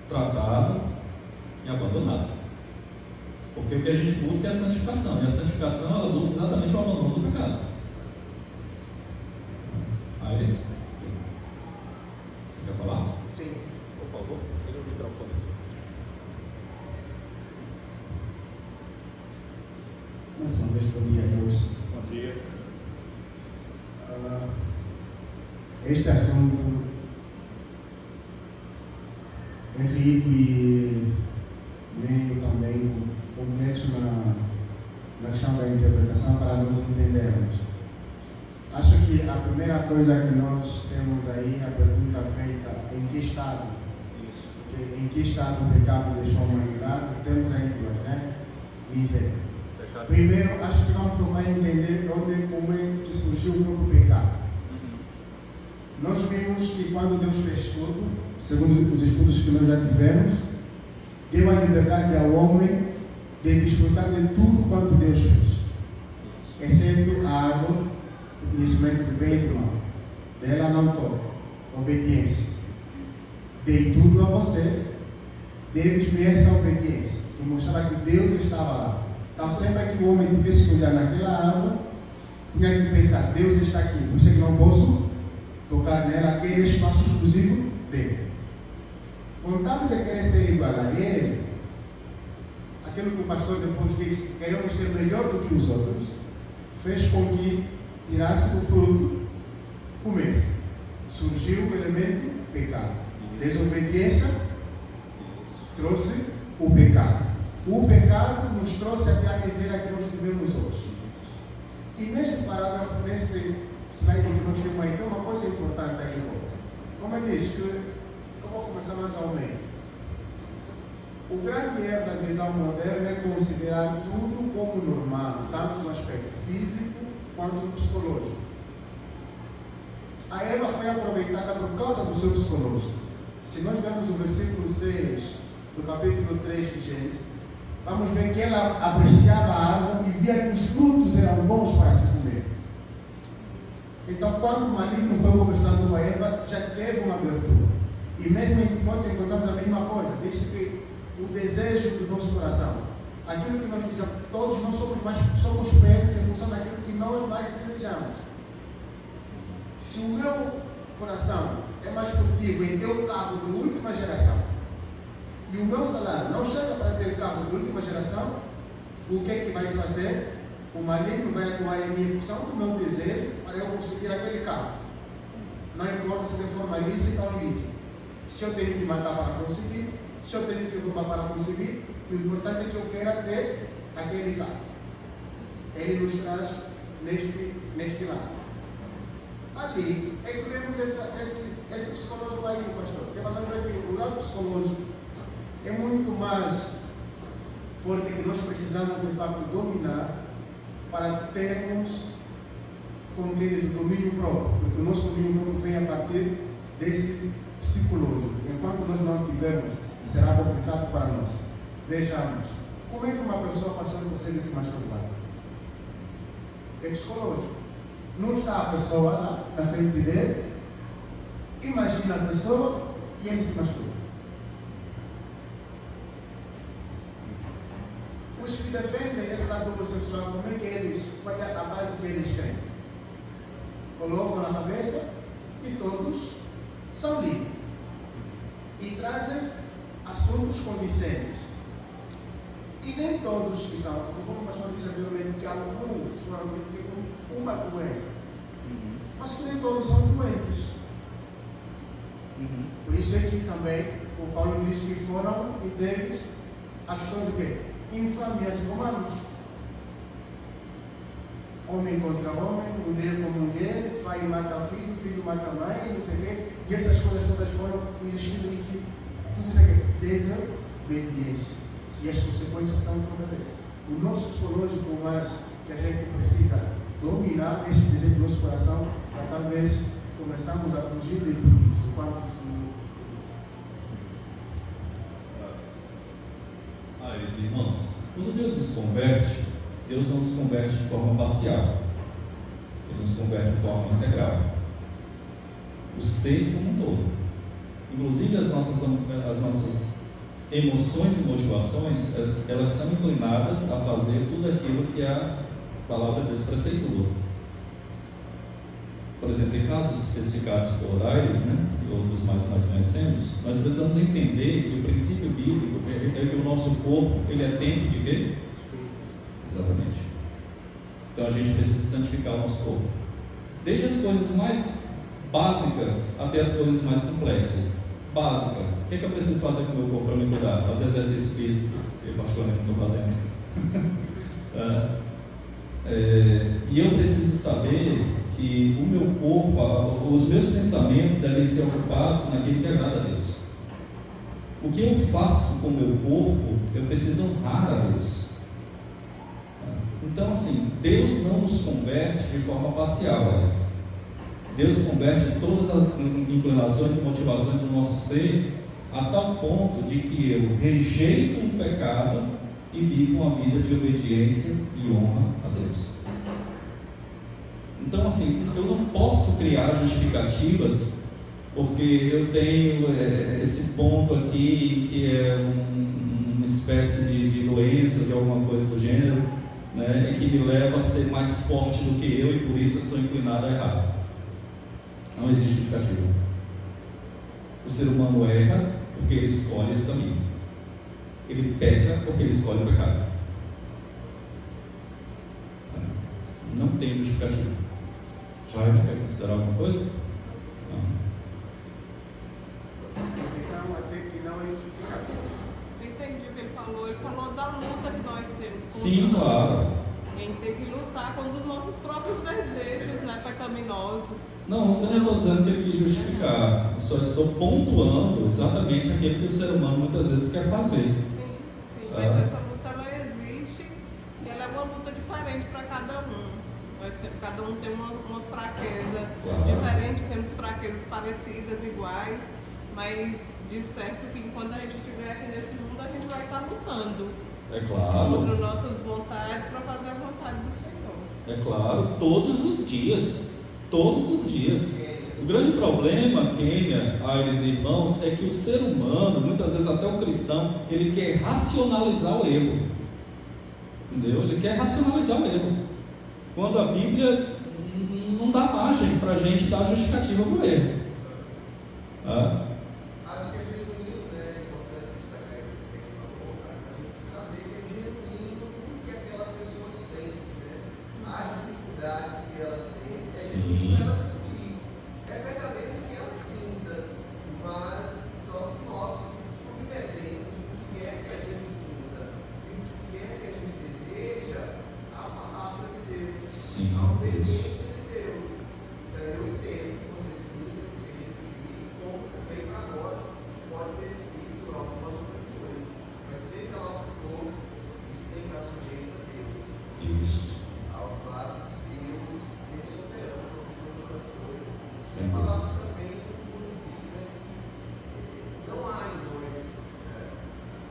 tratado e abandonado. Porque o que a gente busca é a santificação. E a santificação, ela busca exatamente o abandono do pecado. Aí, você quer falar? Sim. Por favor, liga o microfone. Mais uma vez, bom dia a todos. Bom dia. Este assunto é rico e meio também complexo na questão da interpretação para nós entendermos. Acho que a primeira coisa que nós temos aí, a pergunta feita, em que estado? Isso. Em que estado o pecado deixou a humanidade? Temos aí duas, né? Dizer. Primeiro, acho que vamos tentar entender como é que surgiu o próprio pecado. Nós vimos que quando Deus fez tudo, segundo os estudos que nós já tivemos, deu a liberdade ao homem de desfrutar de tudo quanto Deus fez, exceto a árvore do conhecimento do bem e do mal. Dela não toca. Obediência. Dei tudo a você, deves ver essa obediência, que mostrava que Deus estava lá. Então, sempre que o homem tivesse que olhar naquela árvore, tinha que pensar: Deus está aqui, por isso é que não posso tocar nela, aquele espaço exclusivo dele. Vontade de querer ser igual a ele, aquilo que o pastor depois diz, queremos ser melhor do que os outros, fez com que tirasse do fruto, comesse. Surgiu o elemento pecado. Desobediência trouxe o pecado. O pecado nos trouxe até a miséria que nós vivemos hoje. E neste parágrafo, nesse slide que nós temos aí, tem uma coisa importante aí. Como eu disse, que eu vou começar mais ao meio. O grande erro da visão moderna é considerar tudo como normal, tanto no aspecto físico quanto no psicológico. A Eva foi aproveitada por causa do seu psicológico. Se nós vemos o versículo 6 do capítulo 3 de Gênesis, vamos ver que ela apreciava a árvore e via que os frutos eram bons para se comer. Então, quando o maligno foi conversando com a Eva, já teve uma abertura. E mesmo em Timóteo encontramos a mesma coisa. Diz que o desejo do nosso coração, aquilo que nós dizemos, todos nós somos pegos em função daquilo que nós mais desejamos. Se o meu coração é mais furtivo em ter o carro de última geração, e o meu salário não chega para ter carro de última geração, o que é que vai fazer? O maligno vai atuar em minha função do meu desejo para eu conseguir aquele carro. Não importa se de forma lícita ou ilícita. Se eu tenho que matar para conseguir, se eu tenho que roubar para conseguir, o importante é que eu queira ter aquele carro. Ele nos traz neste lado. Ali é que vemos esse psicológico aí, pastor. Porque nós vemos que o lado psicológico é muito mais forte que nós precisamos de facto dominar para termos, como diz, o domínio próprio, porque o nosso domínio próprio vem a partir desse psicológico. Enquanto nós não tivermos, será complicado para nós. Vejamos, como é que uma pessoa, pastor, consegue se masturbar? É psicológico. Não está a pessoa lá na frente dele, imagina a pessoa e ele se masturba. Os que defendem esse lado homossexual, como é que eles, qual é a base que eles têm? Colocam na cabeça que todos são livres e trazem assuntos condizentes. E nem todos que são, como o pastor disse anteriormente, que alguns provavelmente têm uma doença, mas que nem todos são doentes. Por isso é que também o Paulo diz que foram inteiros as questões do quê? Infâmias romanos. Homem contra homem, mulher com mulher, pai mata filho, filho mata mãe, não sei o quê. E essas coisas todas foram existindo em que tudo isso aqui é desobediência. E as consequências são todas essas. O nosso psicológico mais que a gente precisa dominar esse desejo do nosso coração para talvez começamos a fugir de tudo isso. Quantos Irmãos, quando Deus nos converte, Deus não nos converte de forma parcial, Ele nos converte de forma integral, o ser como um todo. Inclusive as nossas emoções e motivações, elas são inclinadas a fazer tudo aquilo que a palavra de Deus preceitua. Por exemplo, em casos especificados por Aires, e outros mais que nós conhecemos, nós precisamos entender que o princípio bíblico é que o nosso corpo, ele é templo de quê? Exatamente. Então a gente precisa santificar o nosso corpo. Desde as coisas mais básicas até as coisas mais complexas. Básica. O que eu preciso fazer com o meu corpo para me cuidar? Fazer exercício físico, que eu particularmente não estou fazendo. E eu preciso saber que o meu corpo, os meus pensamentos devem ser ocupados naquilo que agrada a Deus. O que eu faço com o meu corpo, eu preciso honrar a Deus. Então, assim, Deus não nos converte de forma parcial, Deus converte todas as inclinações e motivações do nosso ser a tal ponto de que eu rejeito o pecado e vivo uma vida de obediência e honra a Deus. Então, assim, eu não posso criar justificativas porque eu tenho esse ponto aqui que é uma espécie de doença, de alguma coisa do gênero, e que me leva a ser mais forte do que eu e por isso eu sou inclinado a errar. Não existe justificativa. O ser humano erra porque ele escolhe esse caminho. Ele peca porque ele escolhe o pecado. Não tem justificativa. Jaime, quer considerar alguma coisa? Não. Confissão até que não é justificável. Entendi o que ele falou. Ele falou da luta que nós temos. Sim, claro. Em ter que lutar contra os nossos próprios desejos, pecaminosos. Não, eu não estou dizendo que ele quis justificar. Eu só estou pontuando exatamente aquilo que o ser humano muitas vezes quer fazer. Sim, mas essa luta ela existe e ela é uma luta diferente para cada um. Cada um tem uma fraqueza diferente, temos fraquezas parecidas, iguais, mas de certo que quando a gente estiver aqui nesse mundo, a gente vai estar lutando contra nossas vontades para fazer a vontade do Senhor. É claro, todos os dias. Todos os dias. O grande problema, Kênia, Aires e irmãos, é que o ser humano, muitas vezes até o cristão, ele quer racionalizar o erro. Entendeu? Ele quer racionalizar o erro. Quando a Bíblia não dá margem para a gente dar justificativa para o erro. Acho que é genuíno, é importante destacar aí o que ele falou, a gente saber que é genuíno o que aquela pessoa sente, a dificuldade que ela sente, é genuíno ela sentir. É verdadeiro que ela sinta, mas só que nós submetemos o que é que a gente sinta e o que é que a gente deseja à palavra de Deus, à obediência de Deus. Então eu entendo que você sinta que seja difícil, como também para nós pode ser difícil por algumas outras coisas, mas seja lá o que for, isso tem que estar sujeito a Deus. Isso. Ao fato de Deus ser soberano sobre todas as coisas. Sim. A palavra também nos diz que não há em nós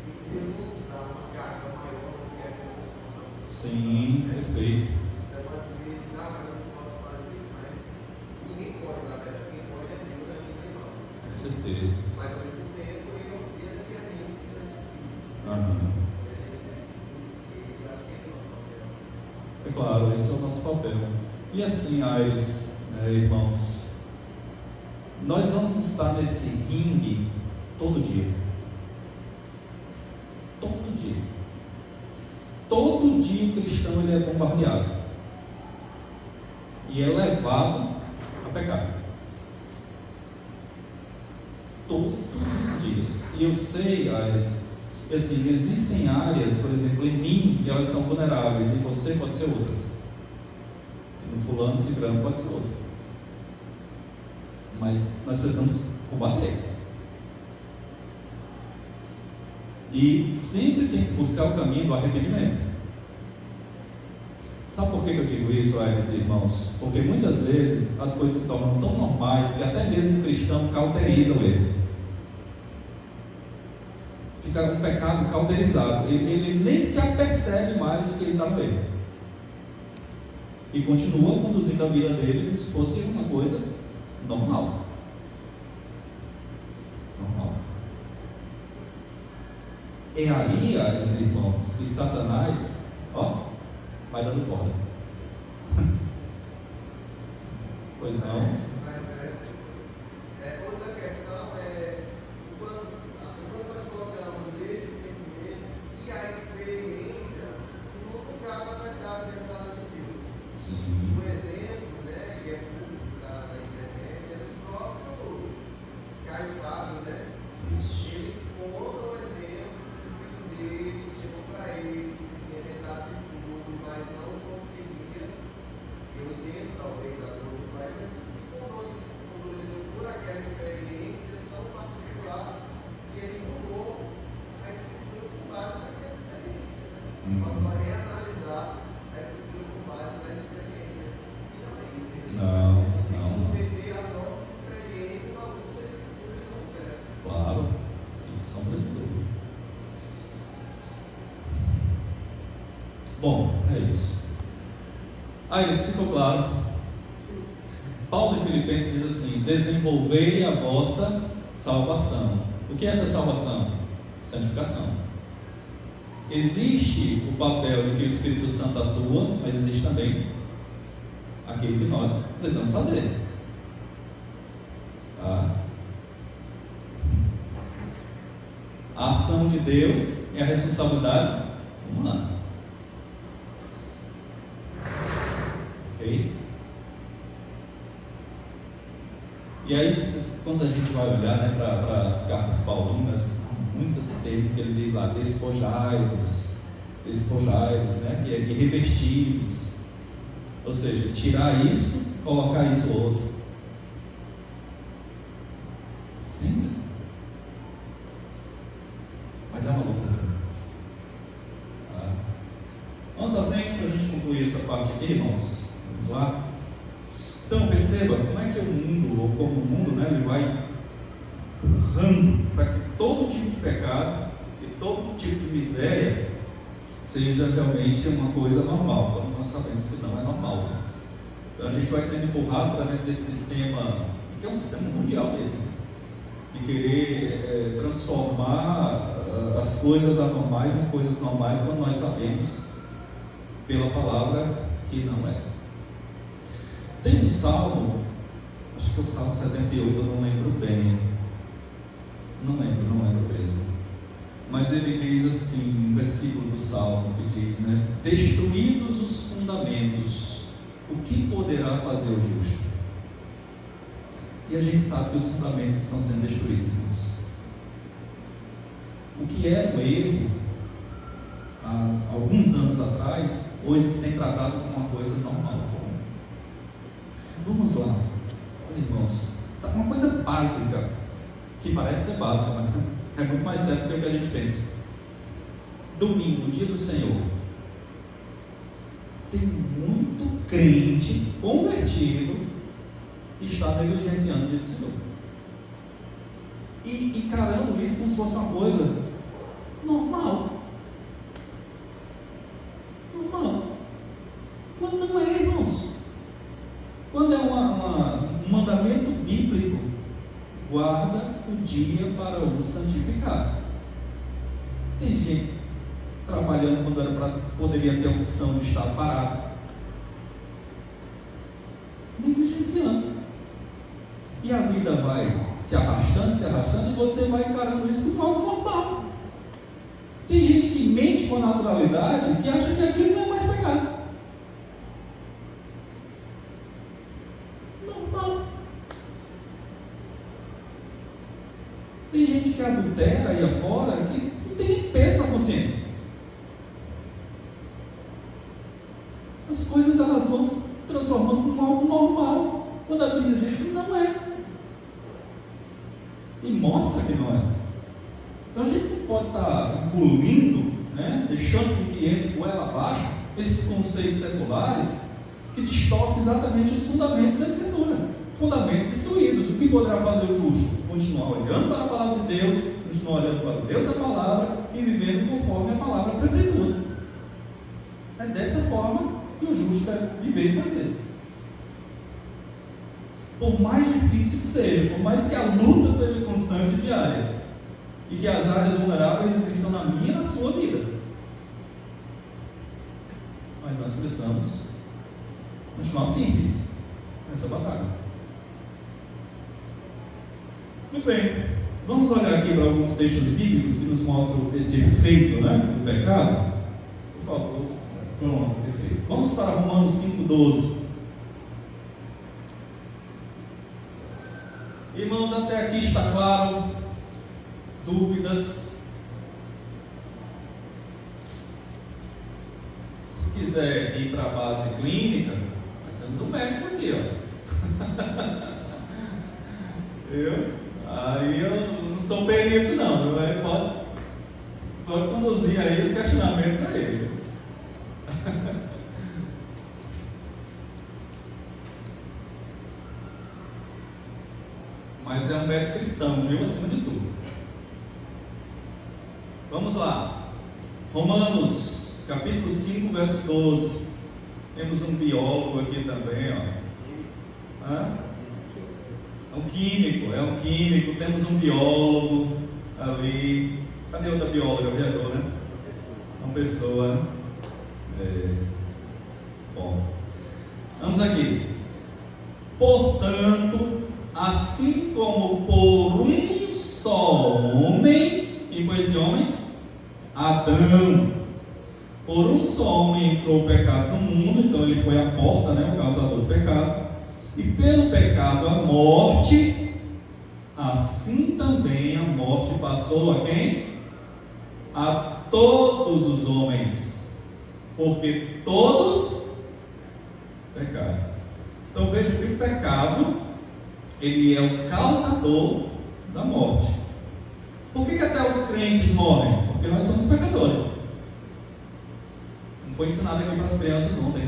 que Deus nos dá uma carga maior do que aquilo que nós possamos fazer. Sim, perfeito. Então, às vezes, eu não posso fazer, mas ninguém pode, na verdade, quem pode é Deus ainda em nós. Com certeza. Mas ao mesmo tempo, ele que a gente se santifique. Eu acho que esse é o nosso papel. É claro, esse é o nosso papel. E assim, Aires, irmãos, nós vamos estar nesse ringue todo dia. Todo dia. Todo dia o cristão ele é bombardeado. E é levado a pecar. Todos os dias. E eu sei, Aires, assim, existem áreas, por exemplo, em mim, que elas são vulneráveis, e você pode ser outras. E no fulano, ciclano, pode ser outro. Mas nós precisamos combater. E sempre tem que buscar o caminho do arrependimento. Sabe por que eu digo isso, Aires e irmãos? Porque muitas vezes as coisas se tornam tão normais que até mesmo o cristão cauteriza o erro. Fica um pecado cauterizado. Ele nem se apercebe mais de que ele está no erro. E continua conduzindo a vida dele como se fosse uma coisa normal. Normal. É aí, Aires e irmãos, que Satanás, vai dando corda. Pois não? Outra questão quando nós colocamos esses sentimentos e a experiência no lugar da verdade de Deus. Sim. Um exemplo, que é público na internet, é do próprio Caio Fábio, Isso. Ele conta o exemplo do filho dele, chegou para ele, disse que tinha tentado de tudo, mas não conseguia. Eu entendo talvez a dor do pai, mas se condoleceu por aquela experiência tão particular que ele julgou a escritura com base naquela experiência. Nós vamos reanalisar a escritura com base na experiência. E não é isso que Não. submeter as nossas experiências à luz da escritura que acontece. Claro, sem sombra de dúvida. Bom, é isso. Isso ficou claro. Paulo em Filipenses diz assim: desenvolvei a vossa salvação. O que é essa salvação? Santificação. Existe o papel de que o Espírito Santo atua, mas existe também aquilo que nós precisamos fazer. A ação de Deus é a responsabilidade humana. Ok? E aí, quando a gente vai olhar para as cartas paulinas, há muitos termos que ele diz lá: despojai-vos, né, que é revestir-vos. Ou seja, tirar isso, colocar isso outro. Simples. Mas é uma luta. Vamos à frente para a gente concluir essa parte aqui, irmãos. Vamos lá. Então, perceba como é que o mundo, ou como o mundo, ele vai empurrando para que todo tipo de pecado e todo tipo de miséria seja realmente uma coisa normal, quando nós sabemos que não é normal. Então a gente vai sendo empurrado para dentro desse sistema, que é um sistema mundial mesmo, de querer transformar as coisas anormais em coisas normais, quando nós sabemos pela palavra que não é. Tem um salmo, acho que é o Salmo 78, eu não lembro bem, não lembro mesmo, mas ele diz assim, um versículo do Salmo que diz, destruídos os fundamentos, o que poderá fazer o justo? E a gente sabe que os fundamentos estão sendo destruídos, irmãos. O que era um erro há alguns anos atrás, hoje se tem tratado como uma coisa normal. Vamos lá, olha, irmãos, uma coisa básica, que parece ser básica, mas é muito mais sério do que a gente pensa. Domingo, dia do Senhor, tem muito crente convertido que está negligenciando o dia do Senhor e encarando isso como se fosse uma coisa normal. Quando não é, irmãos. Quando é um mandamento bíblico, guarda o dia para o santificar. Tem gente trabalhando quando poderia ter a opção de estar parado, negligenciando. E a vida vai se arrastando, e você vai encarando isso como algo normal. Tem gente que mente com a naturalidade, que acha que aquilo não é mais pecado. Normal. Tem gente que adultera aí afora, que não tem nem peso na consciência. As coisas elas vão se transformando como algo normal, quando a Bíblia diz que não é. E mostra que não é. Então a gente não pode estar engolindo, deixando que entre com ela abaixo, esses conceitos seculares que distorcem exatamente os fundamentos da Escritura, fundamentos destruídos. O que poderá fazer o justo? Continuar olhando para a palavra de Deus, continuar olhando para o Deus da palavra e vivendo conforme a palavra preceitua. É dessa forma que o justo deve viver e fazer. Por mais difícil que seja, por mais que a luta seja constante e diária, e que as áreas vulneráveis existam na minha e na sua vida, mas nós precisamos continuar firmes nessa batalha. Muito bem, vamos olhar aqui para alguns textos bíblicos que nos mostram esse efeito, do pecado. Por favor, pronto, perfeito. Vamos para Romanos 5,12. Irmãos, até aqui está claro? Dúvidas? Se quiser ir para a base clínica, nós temos um médico aqui, Aí eu não sou perito não, pode conduzir aí esse questionamento para ele. Mas é um médico cristão, viu? Acima de tudo. Vamos lá. Romanos, capítulo 5, verso 12. Temos um biólogo aqui também, É um químico. Temos um biólogo ali. Cadê outra bióloga? Vereador, né? Uma pessoa, né? Bom. Vamos aqui. Portanto, assim como por um só homem, quem foi esse homem? Adão. Por um só homem entrou o pecado no mundo, então ele foi a porta, o causador do pecado. E pelo pecado a morte, assim também a morte passou a quem? A todos os homens, porque todos pecaram. Então veja que o pecado, ele é o causador da morte. Por que até os crentes morrem? Porque nós somos pecadores. Não foi ensinado aqui para as crianças ontem,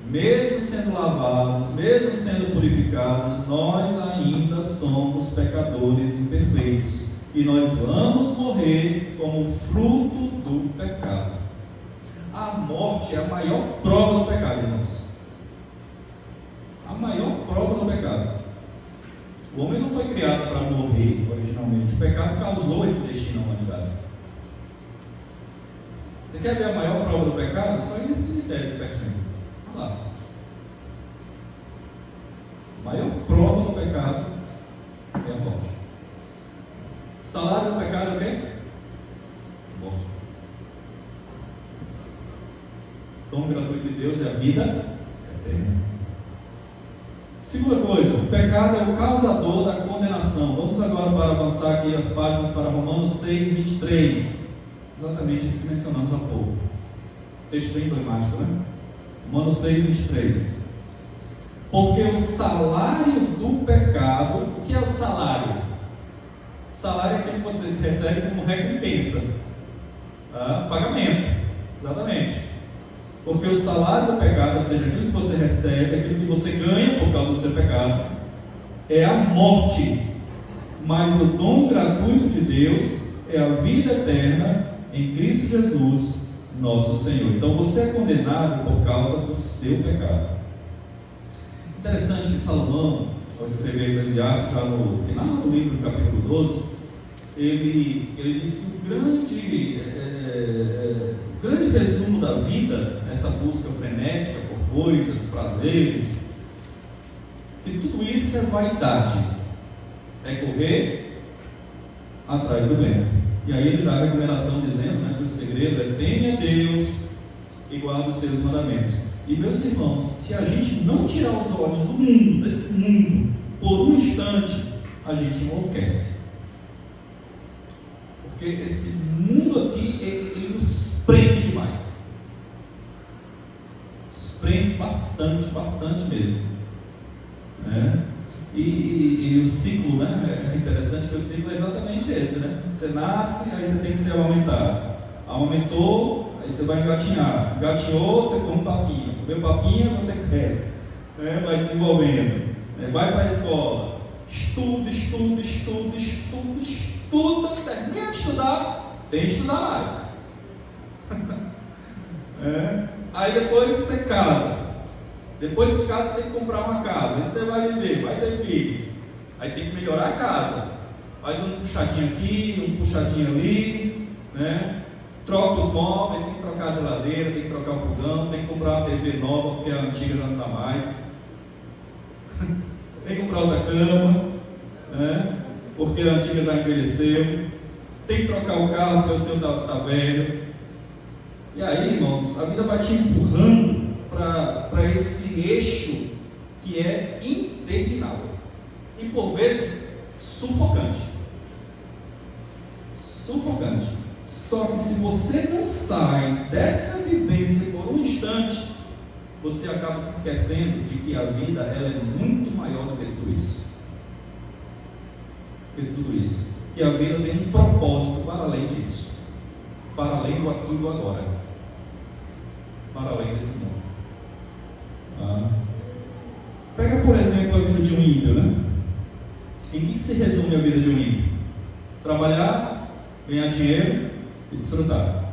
Mesmo sendo lavados, mesmo sendo purificados, nós ainda somos pecadores imperfeitos. E nós vamos morrer como fruto do pecado. A morte é a maior prova do pecado, irmãos. A maior prova do pecado. O homem não foi criado para morrer originalmente. O pecado causou esse destino à humanidade. Você quer ver a maior prova do pecado? Só ir nesse cemitério de pertinho. Olha lá. A maior prova do pecado é a morte. O salário do pecado é o quê? Morte. O dom gratuito de Deus é a vida eterna. Segunda coisa, o pecado é o causador da condenação. Vamos agora para avançar aqui as páginas para Romanos 6, 23. Exatamente isso que mencionamos há pouco. Texto bem emblemático, Romanos 6, 23. Porque o salário do pecado, o que é o salário? O salário é aquilo que você recebe como recompensa. Pagamento, exatamente. Porque o salário do pecado, ou seja, aquilo que você recebe, aquilo que você ganha por causa do seu pecado, é a morte. Mas o dom gratuito de Deus é a vida eterna em Cristo Jesus, nosso Senhor. Então você é condenado por causa do seu pecado. Interessante que Salomão, ao escrever Eclesiastes, já no final do livro, capítulo 12, ele diz que o grande resumo da vida, essa busca frenética por coisas, prazeres, que tudo isso é vaidade, é correr atrás do vento. E aí ele dá a recomendação dizendo que o segredo é teme a Deus e guarda os seus mandamentos. E meus irmãos, se a gente não tirar os olhos do mundo, desse mundo, por um instante, a gente enlouquece. Porque esse mundo aqui, ele nos prende demais. Nos prende bastante mesmo. E o ciclo, é interessante que o ciclo é exatamente esse, Você nasce, aí você tem que ser amamentado. Amamentou, aí você vai engatinhar. Engatinhou, você come papinha. Comeu papinha, você cresce, né? Vai desenvolvendo, né? Vai para a escola. Estuda, termina de estudar, tem que estudar mais. Aí depois você casa. Depois que casa, tem que comprar uma casa. Aí você vai viver, vai ter filhos. Aí tem que melhorar a casa. Faz um puxadinho aqui, um puxadinho ali, né? Troca os móveis, tem que trocar a geladeira, tem que trocar o fogão, tem que comprar uma TV nova, porque a antiga já não dá mais. Tem que comprar outra cama, né? Porque a antiga já envelheceu. Tem que trocar o carro, porque o seu está velho. E aí, irmãos, a vida vai te empurrando para esse eixo que é interminável e por vezes sufocante. Só que se você não sai dessa vivência por um instante, você acaba se esquecendo de que a vida ela é muito maior do que tudo isso. Que a vida tem um propósito para além disso, para além do aqui e do agora, para além desse mundo. Pega, por exemplo, a vida de um ímpio, né? Em que se resume a vida de um ímpio? Trabalhar, ganhar dinheiro e desfrutar.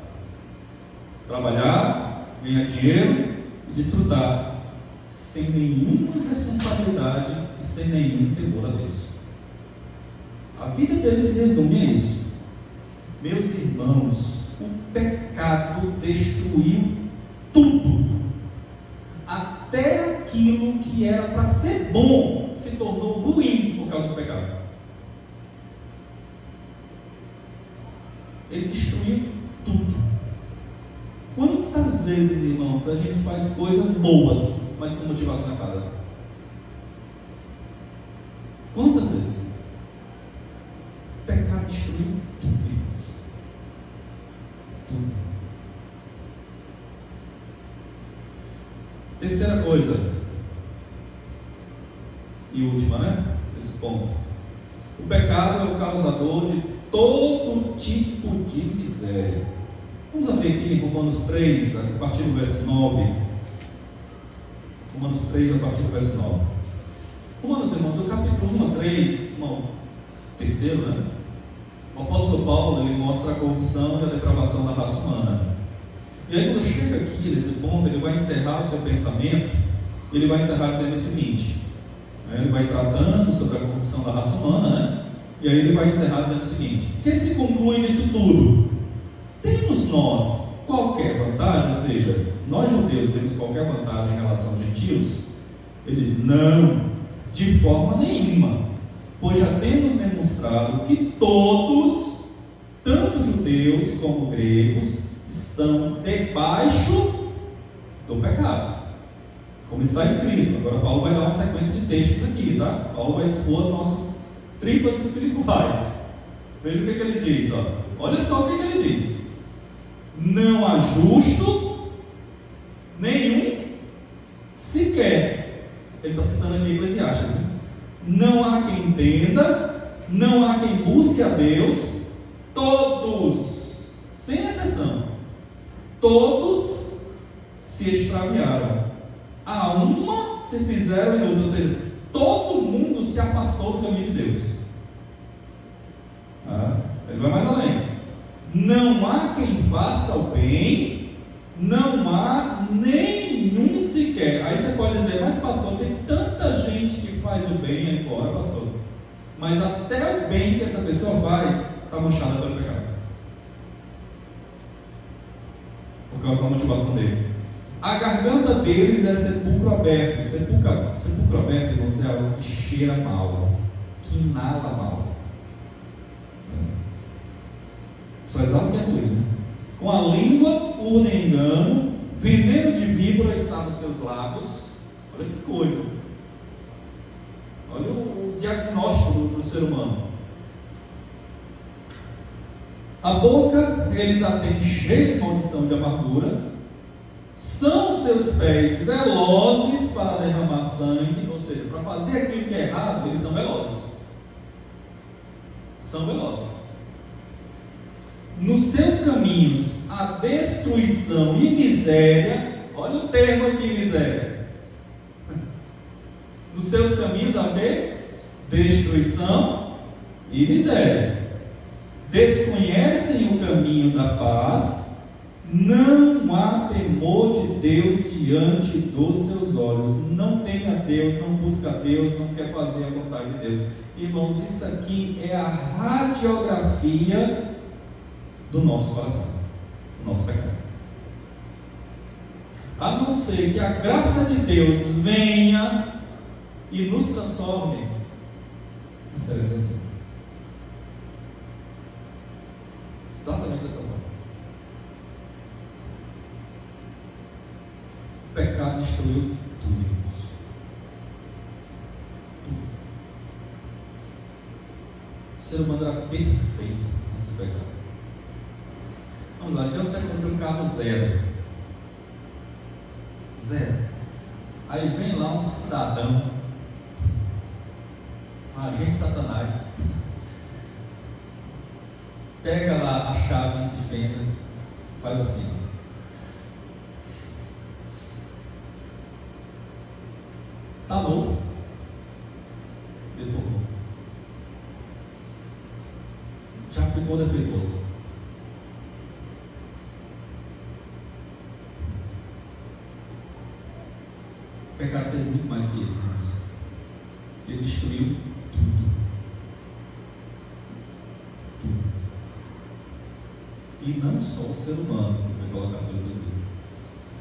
Trabalhar, ganhar dinheiro e desfrutar, sem nenhuma responsabilidade e sem nenhum temor a Deus. A vida dele se resume a isso. Meus irmãos, o pecado destruiu tudo. Até aquilo que era para ser bom se tornou ruim por causa do pecado. Ele destruiu tudo. Quantas vezes, irmãos, a gente faz coisas boas, mas com motivação errada? Quantas vezes? O pecado destruiu tudo. Tudo. Terceira coisa, e última, né? Esse ponto. O pecado é o causador de todo tipo de miséria. Vamos abrir aqui em Romanos 3, a partir do verso 9. Romanos 3, a partir do verso 9. Romanos, irmãos, do capítulo 1 a 3, irmão, terceiro, né? O apóstolo Paulo, ele mostra a corrupção e a depravação da raça humana. E aí, quando chega aqui nesse ponto, ele vai encerrar o seu pensamento, ele vai encerrar dizendo o seguinte, né? Ele vai tratando sobre a corrupção da raça humana, né? E aí ele vai encerrar dizendo o seguinte: o que se conclui disso tudo? Temos nós qualquer vantagem, ou seja, nós judeus temos qualquer vantagem em relação aos gentios? Eles não, de forma nenhuma, pois já temos demonstrado que todos, tanto judeus como gregos, estão debaixo do pecado, como está escrito. Agora Paulo vai dar uma sequência de textos aqui, tá? Paulo vai expor as nossas tripas espirituais. Veja o que ele diz, ó. Olha só o que ele diz: não há justo nenhum sequer. Ele está citando aqui Eclesiastes, né? Não há quem entenda, não há quem busque a Deus, todos, sem exceção, todos se extraviaram, a uma se fizeram inúteis, ou seja, todo mundo se afastou do caminho de Deus. Ele vai mais além. Não há quem faça o bem, não há nenhum sequer. Aí você pode dizer: mas pastor, tem tanta gente que faz o bem aí fora, pastor, mas até o bem que essa pessoa faz está manchada pelo pecado, por causa da motivação dele. A garganta deles é sepulcro aberto. Sepulcro aberto, irmãos, é algo que cheira mal, que inala mal. Só exala o que é ruim, né? Com a língua urdem engano, veneno de víbora está nos seus lábios. Olha que coisa. Olha o diagnóstico do ser humano. A boca eles a têm cheia de maldição e de amargura. São seus pés velozes para derramar sangue, ou seja, para fazer aquilo que é errado, eles são velozes. São velozes. Nos seus caminhos a destruição e miséria, olha o termo aqui, miséria. Nos seus caminhos há o quê? Destruição e miséria. Desconhecem o caminho da paz, não há temor de Deus diante dos seus olhos. Não teme a Deus, não busca a Deus, não quer fazer a vontade de Deus. Irmãos, isso aqui é a radiografia do nosso coração, do nosso pecado. A não ser que a graça de Deus venha e nos transforme, não será assim. Exatamente dessa forma. O pecado destruiu tudo, irmãos. Tudo. O ser humano era perfeito nesse pecado. Vamos lá, então você comprou um carro zero. Aí vem lá um cidadão, um agente satanás, pega lá a chave de fenda, faz assim. Está novo, deformou, já ficou defeituoso. O pecado fez muito mais que isso, irmãos. Ele destruiu tudo. Tudo. E não só o ser humano que foi colocado pelo Deus.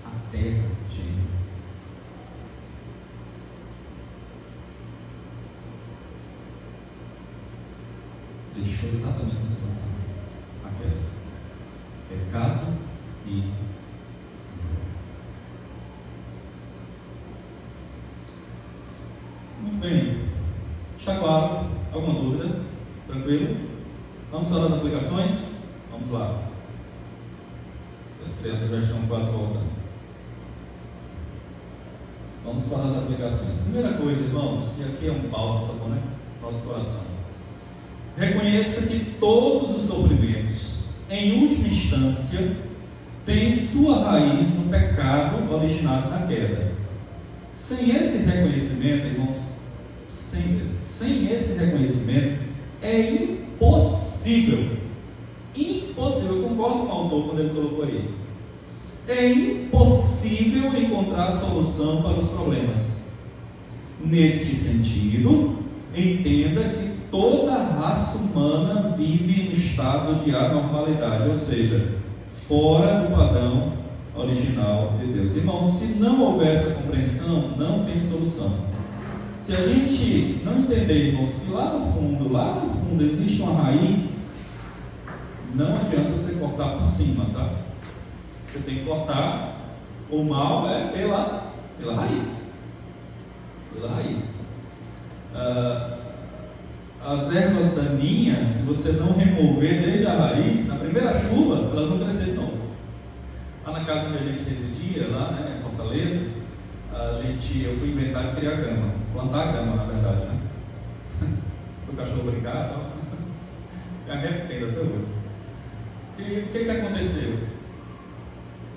A terra cheia. Deixou exatamente a situação. Aquela. Pecado e muito bem. Está claro? Alguma dúvida? Tranquilo? Vamos falar das aplicações? Vamos lá. As crianças já estão quase voltando. Vamos falar das aplicações. Primeira coisa, irmãos, e aqui é um bálsamo, né? Nosso coração. Reconheça que todos os sofrimentos, em última instância, têm sua raiz no pecado originado na queda. Sem esse reconhecimento, irmãos, sem esse reconhecimento, é impossível, eu concordo com o autor quando ele colocou aí, é impossível encontrar solução para os problemas. Neste sentido, entenda que toda a raça humana vive em um estado de anormalidade, ou seja, fora do padrão original de Deus. Irmãos, se não houver essa compreensão, não tem solução. Se a gente não entender, irmãos, que lá no fundo existe uma raiz, não adianta você cortar por cima, tá? Você tem que cortar o mal pela raiz. Pela raiz. As ervas daninhas, se você não remover desde a raiz, na primeira chuva, elas vão crescer de novo. Lá na casa onde a gente residia, lá, né, em Fortaleza, eu fui inventar de criar grama, plantar grama, na verdade, né? O cachorro brincar e tal. Me arrependo até hoje. E o que aconteceu?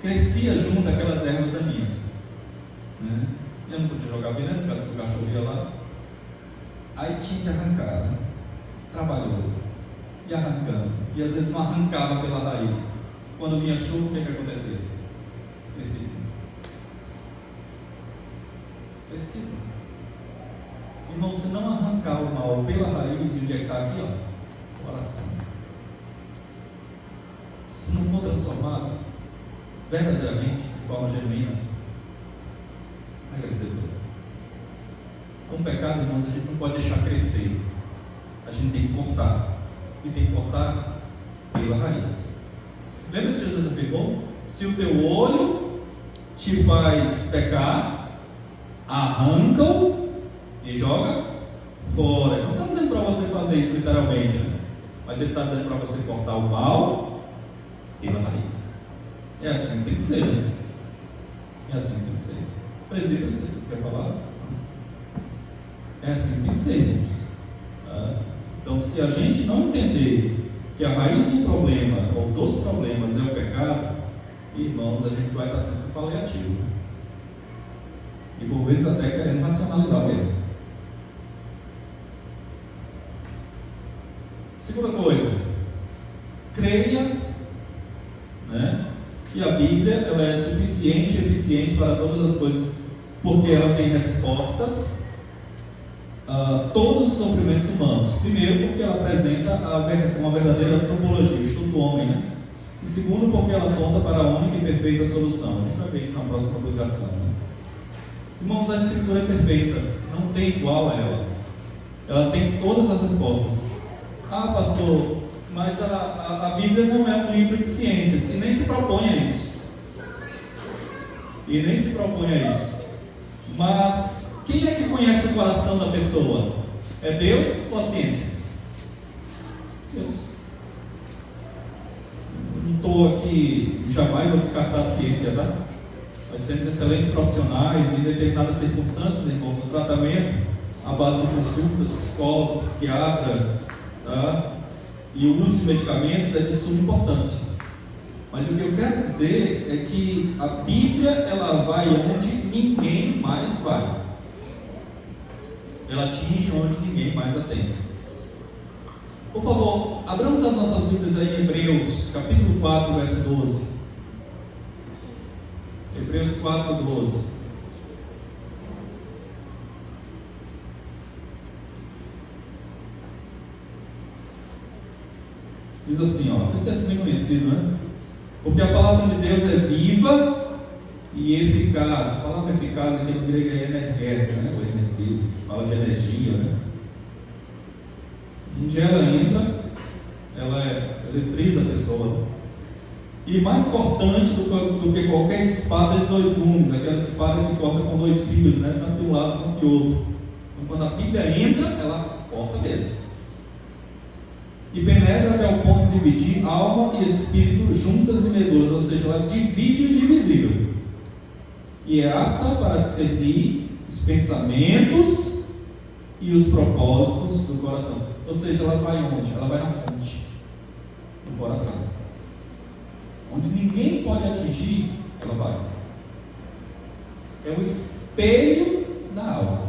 Crescia junto aquelas ervas daninhas, né? Eu não podia jogar veneno, por causa que o cachorro ia lá. Aí tinha que arrancar, né? Trabalhoso. E arrancando. E às vezes não arrancava pela raiz. Quando vinha chuva, o que aconteceu? Crescia. Irmão, se não arrancar o mal pela raiz e injectar aqui, ó, coração. Se não for transformado verdadeiramente, de forma genuína, vai crescer tudo. Com o pecado, irmãos, a gente não pode deixar crescer. A gente tem que cortar. E tem que cortar pela raiz. Lembra que Jesus afirmou? Se o teu olho te faz pecar, arranca-o e joga fora. Ele não está dizendo para você fazer isso literalmente, né? Mas ele está dizendo para você cortar o mal pela raiz. É assim que tem que ser, né? É assim que tem que ser. Presbítero, você quer falar? É assim que tem que ser, irmãos. Então, se a gente não entender que a raiz do problema, ou dos problemas, é o pecado, irmãos, a gente vai estar sempre paliativo, né? E por vezes até querendo racionalizar ele. Segunda coisa, creia, né, que a Bíblia ela é suficiente e eficiente para todas as coisas, porque ela tem respostas a todos os sofrimentos humanos. Primeiro, porque ela apresenta uma verdadeira antropologia, o estudo do homem, né? E segundo, porque ela aponta para a única e perfeita solução. A gente vai ver isso na próxima publicação, né? Irmãos, a Escritura é perfeita, não tem igual a ela. Ela tem todas as respostas. Ah, pastor, mas a Bíblia não é um livro de ciências, e nem se propõe a isso. Mas quem é que conhece o coração da pessoa? É Deus ou a ciência? Deus. Não estou aqui, jamais vou descartar a ciência, tá? Nós temos excelentes profissionais em determinadas circunstâncias, irmãos, no tratamento, à base de consultas, psicólogo, psiquiatra, tá? E o uso de medicamentos é de suma importância. Mas o que eu quero dizer é que a Bíblia, ela vai onde ninguém mais vai. Ela atinge onde ninguém mais atende. Por favor, abramos as nossas Bíblias aí em Hebreus, capítulo 4, verso 12. Hebreus 4, 12. Diz assim, ó, é um texto bem conhecido, né? Porque a palavra de Deus é viva e eficaz. A palavra eficaz aqui no grego é energés, né? Ou energés, fala de energia, né? Onde ela entra, ela eletriza a pessoa. E mais cortante do que qualquer espada de dois gumes, aquela espada que corta com dois fios, né? Tanto de um lado quanto de outro. Então, quando a Bíblia entra, ela corta dele. E penetra até o ponto de dividir alma e espírito, juntas e medulas, ou seja, ela divide o indivisível. E é apta para discernir os pensamentos e os propósitos do coração. Ou seja, ela vai onde? Ela vai na fonte do coração. Onde ninguém pode atingir, ela vai. É o espelho da alma.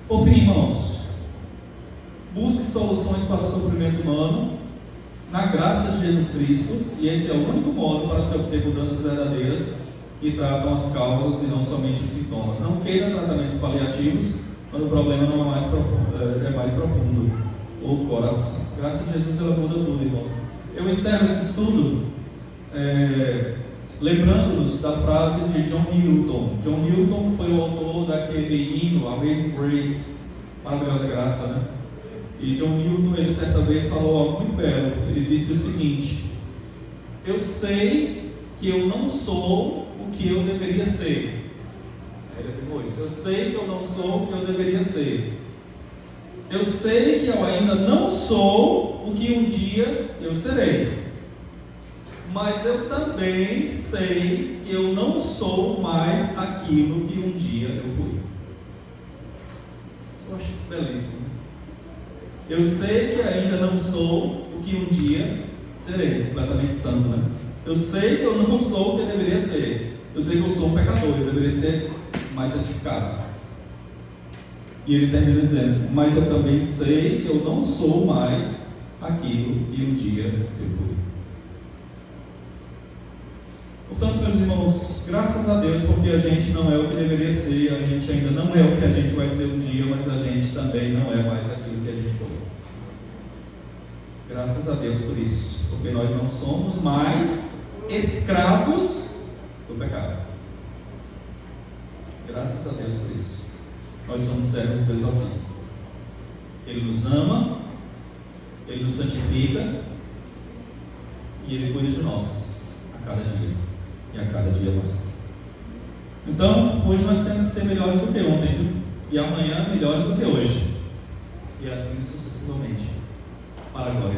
Por fim, irmãos, busque soluções para o sofrimento humano na graça de Jesus Cristo, e esse é o único modo para se obter mudanças verdadeiras que tratam as causas e não somente os sintomas. Não queira tratamentos paliativos quando o problema não é mais profundo, o coração. Graça de Jesus, ela muda tudo, irmãos. Eu encerro esse estudo lembrando-nos da frase de John Newton. John Newton foi o autor daquele hino, Amazing Grace, maravilhosa graça, né? E John Newton, ele certa vez falou algo muito belo. Ele disse o seguinte: eu sei que eu não sou o que eu deveria ser. Ele afirmou isso. Eu sei que eu não sou o que eu deveria ser. Eu sei que eu ainda não sou o que um dia eu serei. Mas eu também sei que eu não sou mais aquilo que um dia eu fui. Eu acho isso belíssimo. Eu sei que ainda não sou o que um dia serei. Completamente santo, né? Eu sei que eu não sou o que eu deveria ser. Eu sei que eu sou um pecador, eu deveria ser mais santificado. E ele termina dizendo: mas eu também sei que eu não sou mais aquilo que um dia eu fui. Portanto, meus irmãos, graças a Deus, porque a gente não é o que deveria ser, a gente ainda não é o que a gente vai ser um dia, mas a gente também não é mais aquilo que a gente foi. Graças a Deus por isso, porque nós não somos mais escravos do pecado. Graças a Deus por isso. Nós somos servos do Deus Altíssimo. Ele nos ama, Ele nos santifica e Ele cuida de nós a cada dia e a cada dia mais. Então, hoje nós temos que ser melhores do que ontem, viu? E amanhã melhores do que hoje, e assim sucessivamente, para a glória